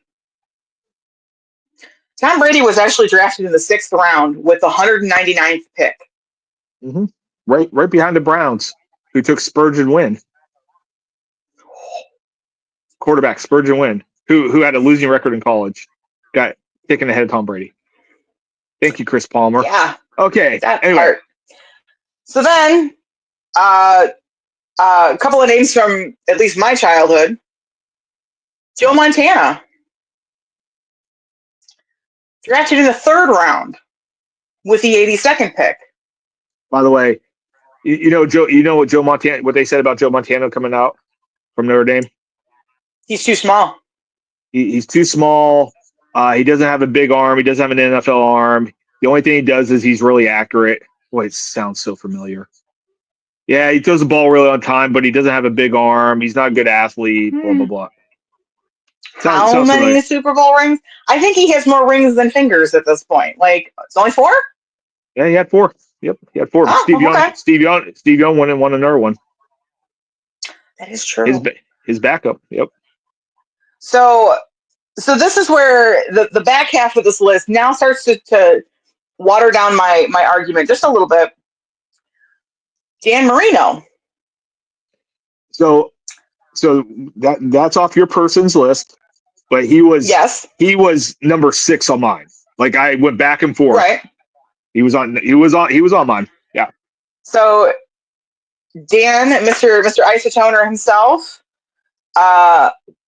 Tom Brady was actually drafted in the 6th round with the 199th pick. Mm-hmm. Right behind the Browns, who took Spurgeon Wynn. Quarterback, Spurgeon Wynn, who had a losing record in college, got taken ahead of Tom Brady. Thank you, Chris Palmer. Yeah. Okay. Anyway. Part. So then, a couple of names from at least my childhood. Joe Montana. Drafted in the 3rd round with the 82nd pick. By the way, you know what Joe Montana, what they said about Joe Montana coming out from Notre Dame? He's too small. He's too small. He doesn't have a big arm. He doesn't have an NFL arm. The only thing he does is he's really accurate. Boy, it sounds so familiar. Yeah, he throws the ball really on time, but he doesn't have a big arm. He's not a good athlete, blah, blah, blah. How many Super Bowl rings? I think he has more rings than fingers at this point. Like, it's only 4? Yeah, he had 4. Yep, he had 4. Oh, Steve Young won another one. That is true. His backup, yep. So this is where the back half of this list now starts to water down my argument just a little bit. Dan Marino. So that's off your person's list, but he was number 6 on mine. Like, I went back and forth. Right. He was on mine. Yeah. So Dan, Mr. Isotoner himself,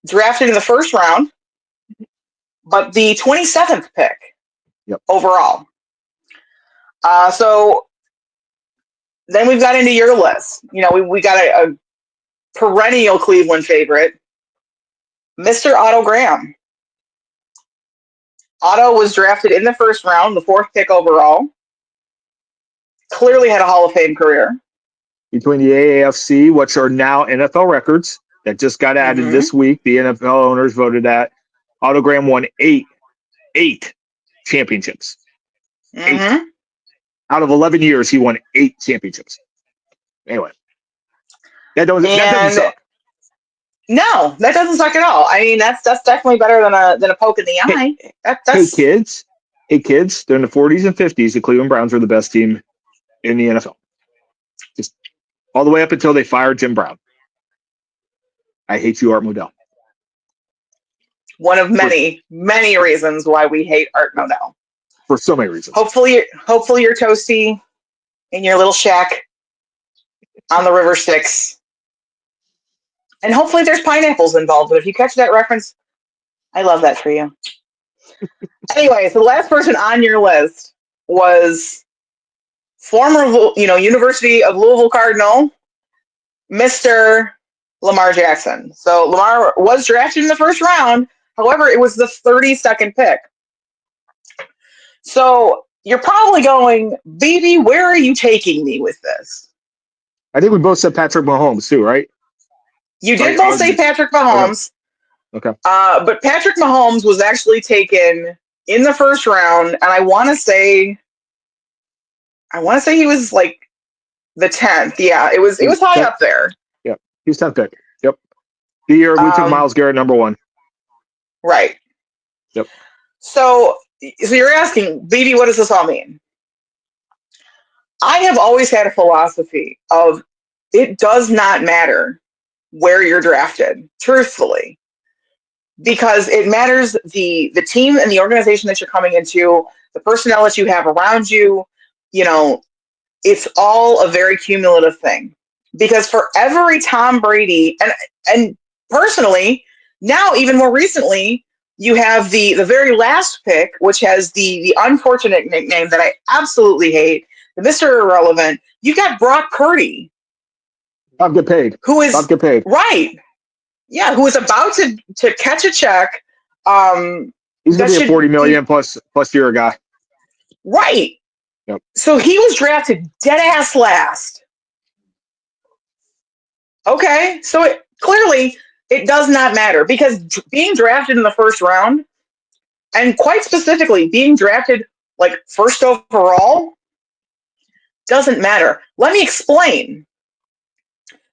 drafted in the 1st round, but the 27th pick Yep. overall. So then we've got into your list. We got a perennial Cleveland favorite, Mr. Otto Graham. Otto was drafted in the first round, the 4th pick overall. Clearly had a Hall of Fame career. Between the AAFC, which are now NFL records that just got added this week, the NFL owners voted that Otto Graham won eight championships. 8. Out of 11 years, he won 8 championships. Anyway, that doesn't suck. No, that doesn't suck at all. I mean, that's definitely better than a poke in the eye. Hey kids, during the 40s and 50s, the Cleveland Browns were the best team in the NFL. Just all the way up until they fired Jim Brown. I hate you, Art Modell. One of many reasons why we hate Art Modell. For so many reasons. Hopefully you're toasty in your little shack on the River Styx. And hopefully there's pineapples involved. But if you catch that reference, I love that for you. Anyway, so the last person on your list was former, University of Louisville Cardinal, Mr. Lamar Jackson. So Lamar was drafted in the first round. However, it was the 32nd pick. So you're probably going, Bebe, where are you taking me with this? I think we both said Patrick Mahomes too, right? You did both say Patrick Mahomes. Okay. But Patrick Mahomes was actually taken in the first round, and I want to say he was like the 10th. Yeah, it was high up there. Yep, he was 10th pick. Yep. The year we took Myles Garrett number 1. Right. Yep. So you're asking, Bebe, what does this all mean? I have always had a philosophy of it does not matter where you're drafted, truthfully, because it matters the team and the organization that you're coming into, the personnel that you have around you. It's all a very cumulative thing. Because for every Tom Brady, and personally, now even more recently, you have the very last pick, which has the unfortunate nickname that I absolutely hate, the Mr. Irrelevant. You got Brock Purdy. I'll get paid. I'll get paid. Right. Yeah, who is about to catch a check. He's going to be a $40 million plus year guy. Right. Yep. So he was drafted dead ass last. Okay, so clearly it does not matter, because being drafted in the first round, and quite specifically being drafted like first overall, doesn't matter. Let me explain.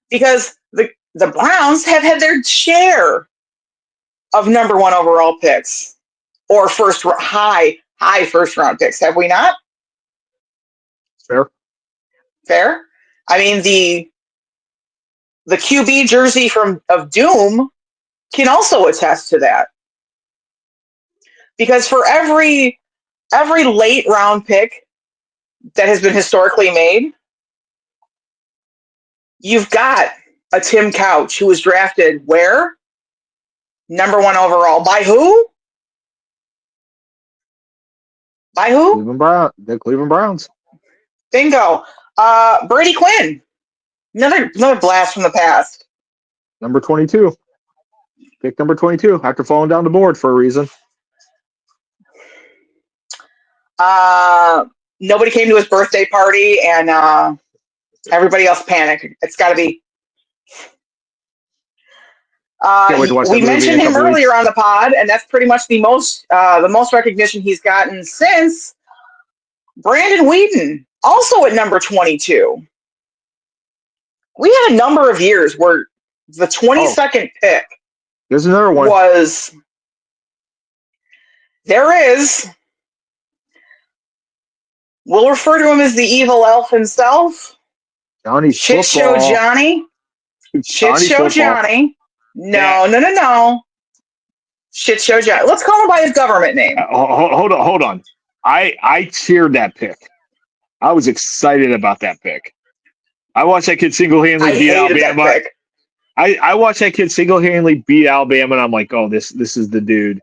Because the Browns have had their share of number 1 overall picks or high first round picks, have we not? Fair. I mean, the QB jersey of Doom can also attest to that. Because for every late round pick that has been historically made, you've got a Tim Couch who was drafted where? Number 1 overall. By who? The Cleveland Browns. Bingo. Brady Quinn. Another blast from the past. Number 22. Pick number 22 after falling down the board for a reason. Nobody came to his birthday party, and everybody else panicked. It's got to be. We mentioned him earlier on the pod, and that's pretty much the most recognition he's gotten since Brandon Whedon, also at number 22. We had a number of years where the 22nd pick. There's another one. We'll refer to him as the evil elf himself. Johnny Shit Football. Show Johnny. Shit Show Football. Johnny. No. Shit Show Johnny. Let's call him by his government name. Hold on. I cheered that pick. I was excited about that pick. I watched that kid single-handedly beat Alabama. I watched that kid single-handedly beat Alabama, and I'm like, oh, this is the dude.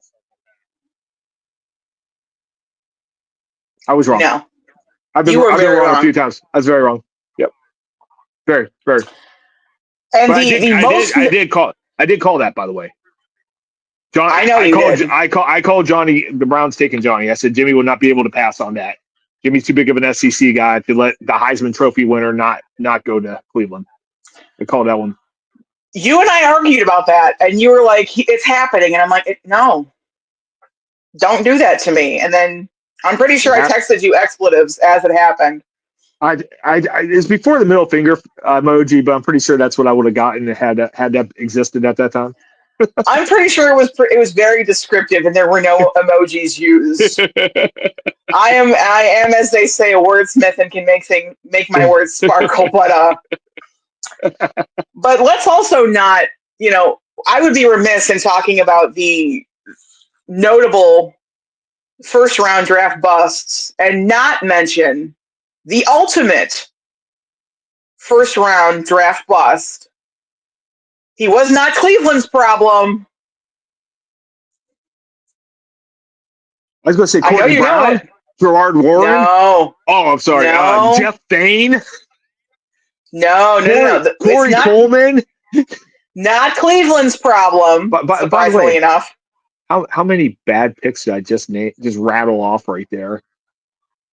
I was wrong. No, I've been wrong a few times. I was very wrong. Yep. Very, very. And but I did call that, by the way. John, I know you did. I called Johnny. The Browns taking Johnny. I said Jimmy will not be able to pass on that. Jimmy's too big of an SEC guy to let the Heisman Trophy winner not go to Cleveland. I called that one. You and I argued about that, and you were like, "It's happening," and I'm like, "No, don't do that to me." And then I'm pretty sure I texted you expletives as it happened. It's before the middle finger emoji, but I'm pretty sure that's what I would have gotten had that existed at that time. I'm pretty sure it was very descriptive, and there were no emojis used. I am, as they say, a wordsmith and can make my words sparkle. But let's also not, I would be remiss in talking about the notable first round draft busts and not mention the ultimate first round draft bust. He was not Cleveland's problem. I was going to say Courtney Brown, Gerard Warren. No. Oh, I'm sorry. No. Jeff Fain. No. Corey Coleman. Not Cleveland's problem. Surprisingly enough. How many bad picks did I just rattle off right there?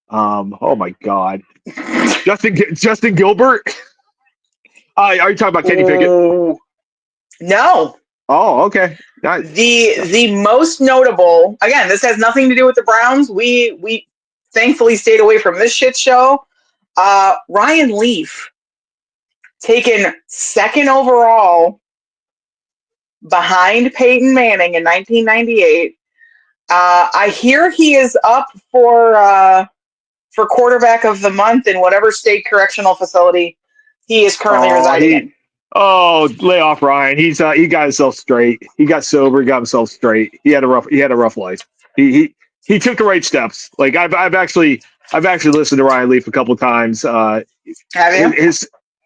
Oh my God. Justin Gilbert. Are you talking about Kenny Pickett? No. Oh, okay. The most notable, again, this has nothing to do with the Browns. We thankfully stayed away from this shit show. Ryan Leaf, taken second overall behind Peyton Manning in 1998. I hear he is up for quarterback of the month in whatever state correctional facility he is currently residing in. Oh, lay off Ryan. He got himself straight. He got sober. He got himself straight. He had a rough life. He took the right steps. Like I've actually listened to Ryan Leaf a couple of times. Have you?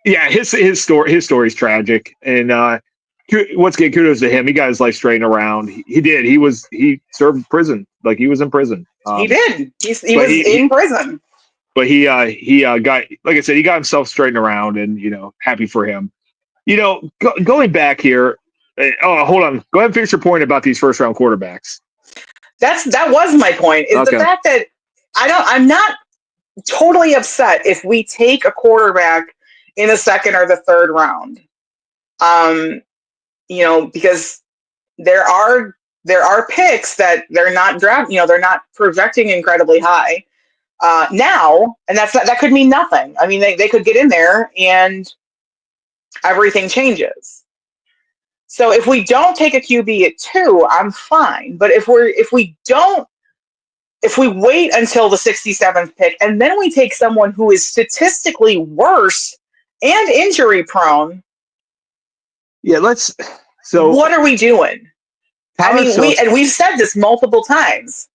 His story's tragic. And once again, kudos to him. He got his life straightened around. He did. He served prison. Like he was in prison. He did. He was in prison. But he got, like I said, he got himself straightened around, and happy for him. Going back here. Hold on. Go ahead and finish your point about these first round quarterbacks. That was my point. Is the fact that I'm not totally upset if we take a quarterback in the second or the third round. Because there are picks that they're not they're not projecting incredibly high now, and that could mean nothing. I mean, they could get in there and everything changes. So if we don't take a QB at 2, I'm fine. But if we wait until the 67th pick and then we take someone who is statistically worse and injury prone, so what are we doing? We've said this multiple times.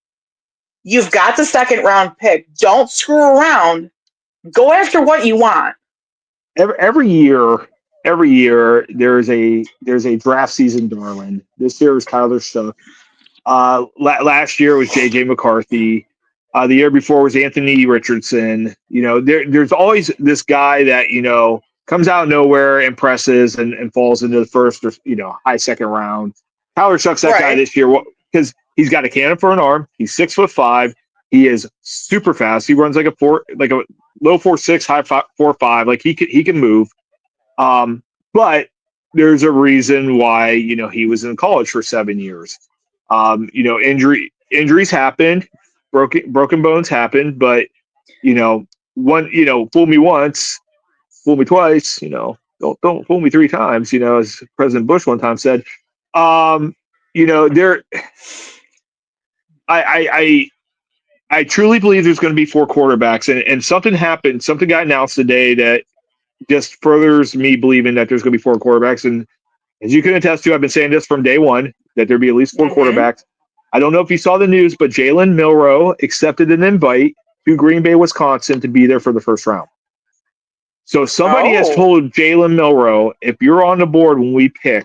You've got the second round pick. Don't screw around. Go after what you want. Every year there's a draft season darling. This year was Tyler Shough. Last year was JJ McCarthy. The year before was Anthony Richardson. There's always this guy that comes out of nowhere, impresses, and falls into the first or high second round. Tyler Shough's that guy this year because he's got a cannon for an arm. He's 6'5". He is super fast. He runs like a low 4.6, high 4.5. Like he can move. But there's a reason why he was in college for 7 years. Injuries happen, broken bones happen, but fool me once, fool me twice. Don't fool me 3 times. As President Bush one time said. I truly believe there's going to be 4 quarterbacks, and something happened. Something got announced today that just furthers me believing that there's going to be 4 quarterbacks. And as you can attest to, I've been saying this from day one, that there'd be at least 4 quarterbacks. I don't know if you saw the news, but Jalen Milroe accepted an invite to Green Bay, Wisconsin to be there for the first round. So somebody has told Jalen Milroe, if you're on the board when we pick,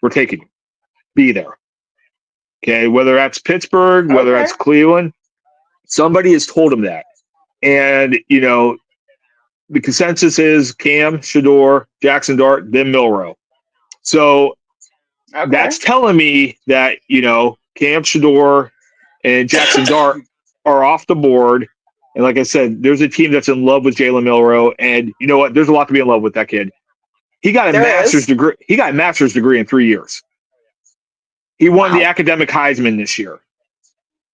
we're taking you. Be there. Okay, whether that's Pittsburgh, whether that's Cleveland. Somebody has told him that. And, the consensus is Cam, Shador, Jackson Dart, then Milroe. So that's telling me that, Cam, Shador, and Jackson Dart are off the board. And like I said, there's a team that's in love with Jalen Milroe. And you know what? There's a lot to be in love with that kid. He got a master's degree. He got a master's degree in 3 years. He won the academic Heisman this year.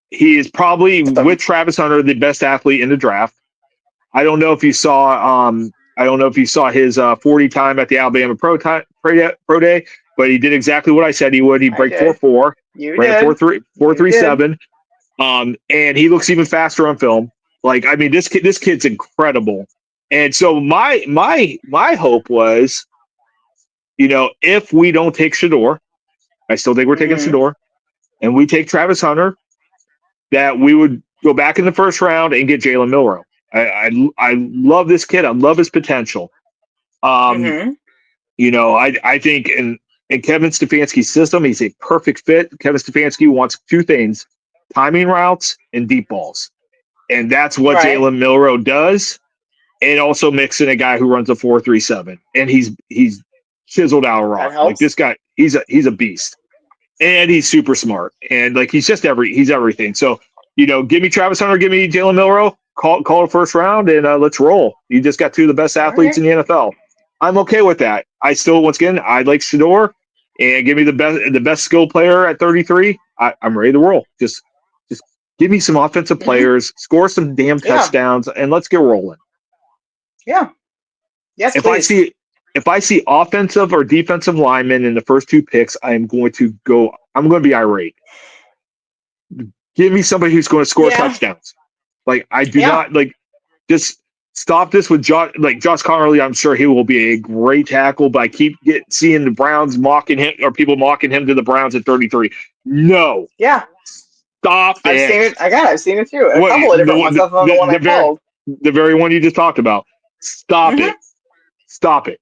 He is probably, with Travis Hunter, the best athlete in the draft. I don't know if you saw his 40 time at the Alabama Pro Day, but he did exactly what I said he would. He break 4.4, ran 4.37, and he looks even faster on film. This kid's incredible. And so my hope was, if we don't take Shador, I still think we're taking Shador, and we take Travis Hunter, that we would go back in the first round and get Jalen Milroe. I love this kid. I love his potential. I think in Kevin Stefanski's system, he's a perfect fit. Kevin Stefanski wants two things: timing routes and deep balls. And that's what Jalen Milroe does. And also mix in a guy who runs a 4.37. And he's chiseled out of rock. Like this guy, he's a beast. And he's super smart. And he's everything. So, give me Travis Hunter, give me Jalen Milroe. Call a first round, and let's roll. You just got two of the best athletes in the NFL. I'm okay with that. I still, once again, I like Shador, and give me the best skill player at 33. I'm ready to roll. Just give me some offensive players, score some damn touchdowns, and let's get rolling. Yeah. Yes, please. If I see offensive or defensive linemen in the first two picks, I'm going to be irate. Give me somebody who's going to score touchdowns. I do not just stop this with Josh Connerly. I'm sure he will be a great tackle, but I keep seeing the Browns mocking him, or people mocking him to the Browns at 33. No. Yeah. Stop it. I've seen it. I've seen it too. A couple of different ones. That's the one I called. The very one you just talked about. Stop it. Stop it.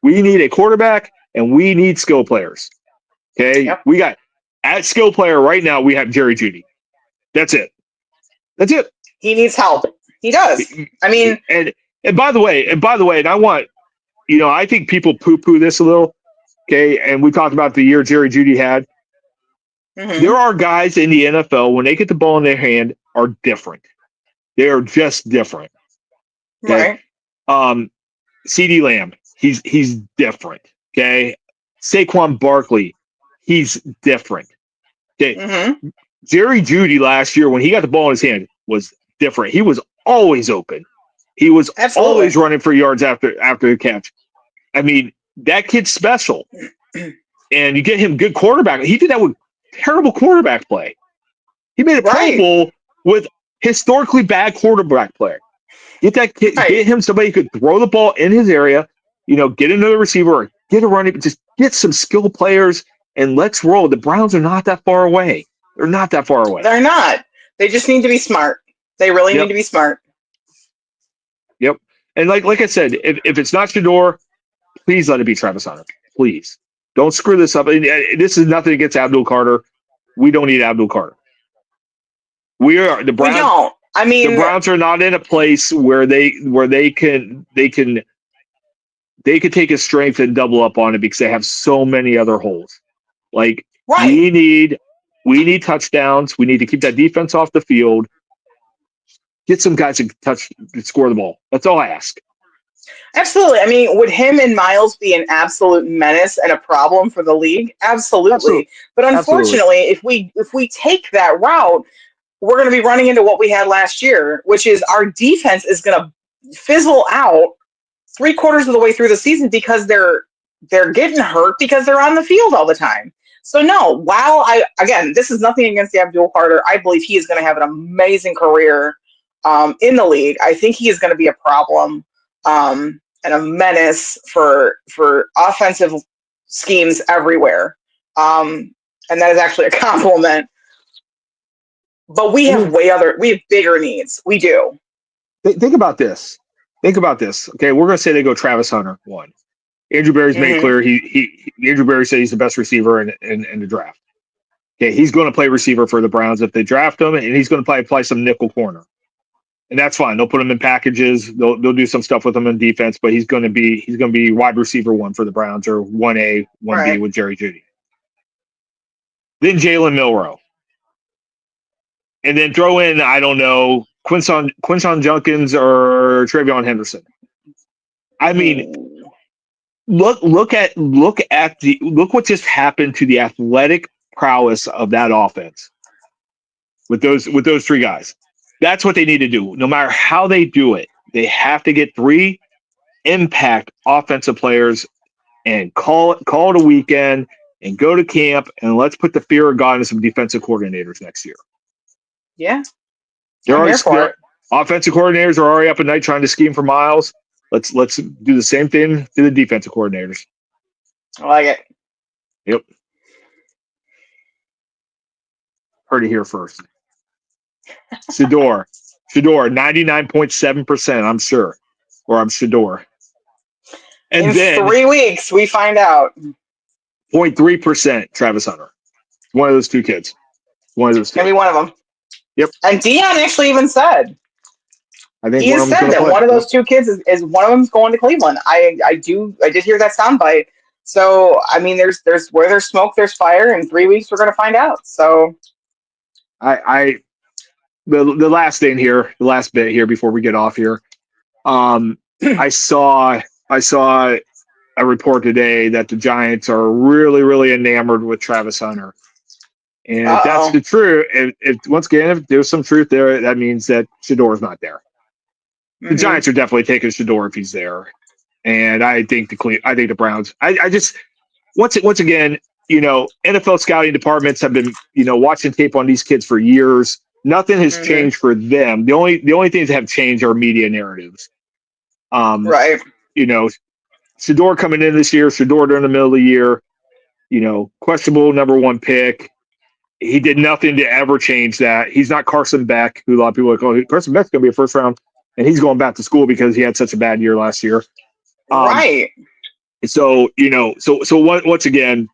We need a quarterback, and we need skill players. Okay? Yep. We got, at skill player right now, we have Jerry Jeudy. That's it. He needs help. He does. I mean, and by the way, and I want, I think people poo-poo this a little. Okay, and we talked about the year Jerry Jeudy had. There are guys in the NFL, when they get the ball in their hand, are different. They are just different. Okay? Right. CeeDee Lamb, he's different. Okay, Saquon Barkley, he's different. Okay. Jerry Jeudy last year, when he got the ball in his hand, was different. He was always open. He was always running for yards after the catch. I mean, that kid's special. And you get him good quarterback. He did that with terrible quarterback play. He made a Pro Bowl with historically bad quarterback play. Get that kid, get him somebody who could throw the ball in his area, get another receiver, or get a running, just get some skill players, and let's roll. The Browns are not that far away. They're not that far away. They're not. They just need to be smart. They really need to be smart. Yep. And like I said, if it's not Shador, please let it be Travis Hunter. Please. Don't screw this up. And this is nothing against Abdul Carter. We don't need Abdul Carter. The Browns. We don't. I mean, the Browns are not in a place where they can take his strength and double up on it, because they have so many other holes. We need touchdowns. We need to keep that defense off the field. Get some guys to score the ball. That's all I ask. Absolutely. I mean, would him and Miles be an absolute menace and a problem for the league? Absolutely. But unfortunately, if we take that route, we're going to be running into what we had last year, which is our defense is going to fizzle out 3/4 of the way through the season, because they're getting hurt because they're on the field all the time. So no, this is nothing against the Abdul Carter. I believe he is going to have an amazing career in the league. I think he is going to be a problem and a menace for offensive schemes everywhere. And that is actually a compliment. But we have bigger needs. We do. Think about this. Okay, we're going to say they go Travis Hunter 1. Andrew Berry's made clear Andrew Berry said he's the best receiver in the draft. Okay, he's going to play receiver for the Browns if they draft him, and he's going to play some nickel corner, and that's fine. They'll put him in packages. They'll do some stuff with him in defense, but he's going to be wide receiver 1 for the Browns, or 1A, 1B Right. with Jerry Jeudy. Then Jalen Milroe, and then throw in, I don't know, Quinshon Judkins or Travion Henderson. I mean, look what just happened to the athletic prowess of that offense with those 3 guys. That's what they need to do. No matter how they do it, they have to get 3 impact offensive players and call it a weekend and go to camp, and let's put the fear of God into some defensive coordinators next year. Yeah. I'm here for it. Offensive coordinators are already up at night trying to scheme for miles. Let's do the same thing to the defensive coordinators. I like it. Yep. Heard it here first. Shador, 99.7%, I'm sure. Or I'm Shador. And in then 3 weeks, we find out. 0.3% Travis Hunter. One of those 2 kids. One of those 2. Gonna be one of them. Yep. And Dion actually even said, I think he has said that one of those 2 kids is one of them's going to Cleveland. I did hear that soundbite. So I mean, there's where there's smoke, there's fire. In 3 weeks, we're gonna find out. So the last thing here, the last bit here before we get off here. I saw a report today that the Giants are really, really enamored with Travis Hunter. And if that's the truth, if once again, if there's some truth there, that means that Shador's not there. The Giants are definitely taking Shador if he's there. And I think the Browns, I just, once again, NFL scouting departments have been, watching tape on these kids for years. Nothing has changed for them. The only things that have changed are media narratives. right. Shador coming in this year, Shador during the middle of the year, questionable number 1 pick. He did nothing to ever change that. He's not Carson Beck, who a lot of people are like, oh, Carson Beck's going to be a first round, and he's going back to school because he had such a bad year last year. Right. So, once again,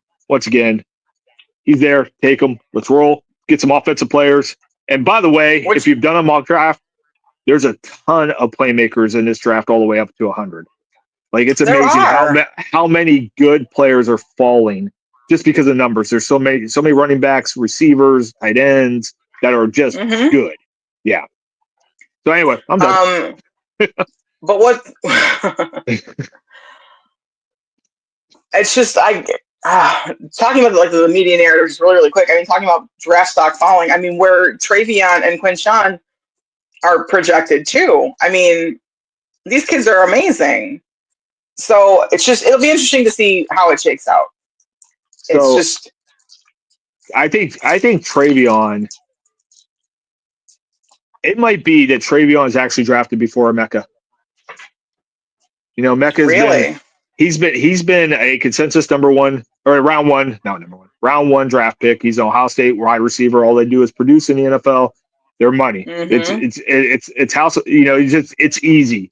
he's there. Take him. Let's roll. Get some offensive players. And by the way, if you've done a mock draft, there's a ton of playmakers in this draft all the way up to 100. Like, it's amazing how many good players are falling just because of numbers. There's so many running backs, receivers, tight ends that are just good. Yeah. So anyway, I'm done. But what? It's just talking about like the media narrative just really, really quick. I mean, talking about draft stock falling. I mean, where Travion and Quinshon are projected too. I mean, these kids are amazing. So it'll be interesting to see how it shakes out. I think Travion. It might be that Travion is actually drafted before Mecca. Mecca's really. He's been a consensus round one draft pick. He's an Ohio State wide receiver. All they do is produce in the NFL. They're money. It's house. It's easy.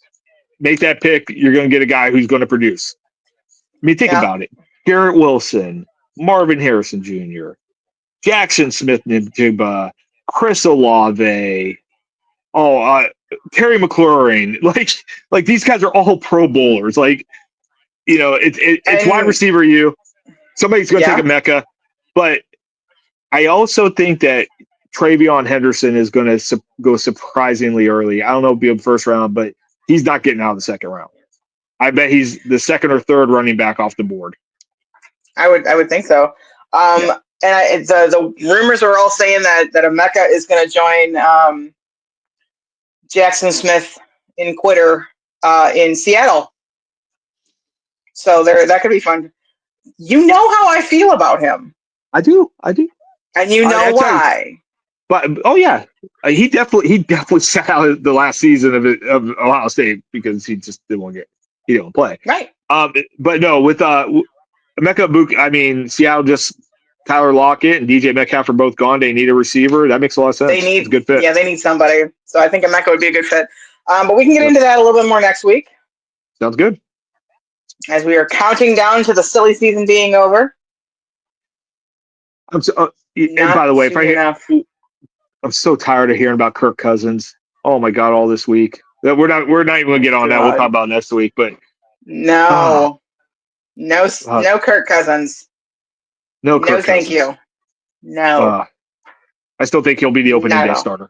Make that pick. You're going to get a guy who's going to produce. I mean, think about it. Garrett Wilson, Marvin Harrison Jr., Jackson Smith-Njigba, Chris Olave, Terry McLaurin. Like these guys are all Pro Bowlers. Like, it's wide receiver you. Somebody's going to take a Mecca. But I also think that Travion Henderson is going to go surprisingly early. I don't know if it'll be a first round, but he's not getting out of the second round. I bet he's the second or third running back off the board. I would think so. And the rumors are all saying that Emeka is going to join Jackson Smith in Quitter in Seattle. So that could be fun. You know how I feel about him. I do. And you know why. But he definitely sat out the last season of Ohio State because he just didn't play. Right. But no, with Emeka Buka, I mean, Seattle just Tyler Lockett and DJ Metcalf are both gone. They need a receiver. That makes a lot of sense. It's a good fit. Yeah, they need somebody. So I think Emeka would be a good fit. But we can get into that a little bit more next week. Sounds good. As we are counting down to the silly season being over. And by the Not way, soon enough. I'm so tired of hearing about Kirk Cousins. Oh my God, all this week. We're not even gonna get on that. We'll talk about next week. But no, no Kirk Cousins. No No, Kirk thank Cousins. you. No. I still think he'll be the opening day starter.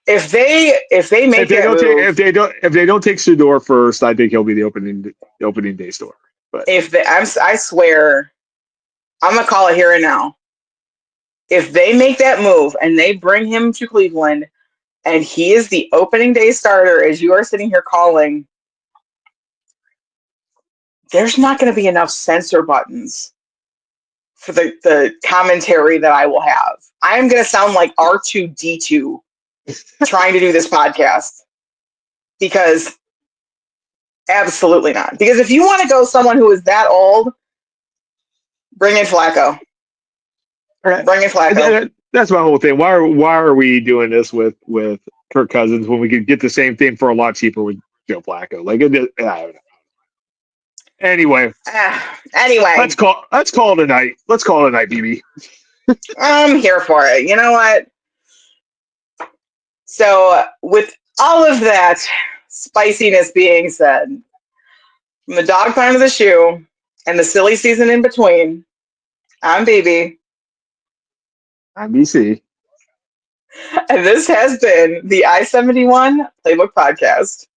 If they make that move, if they don't take Shedeur first, I think he'll be the opening day starter. But I swear, I'm gonna call it here and now. If they make that move and they bring him to Cleveland, and he is the opening day starter, as you are sitting here calling, there's not going to be enough censor buttons for the commentary that I will have. I am going to sound like R2D2 trying to do this podcast, because absolutely not. Because if you want to go someone who is that old, bring in Flacco. Bring in Flacco. That's my whole thing. Why are we doing this with Kirk Cousins when we could get the same thing for a lot cheaper with Joe Flacco? Like, I don't know. Anyway, let's call it a night. Let's call it a night, BB. I'm here for it. You know what? So, with all of that spiciness being said, from the dog pound of the shoe and the silly season in between, I'm Bebe. I'm BC. And this has been the I-71 Playbook Podcast.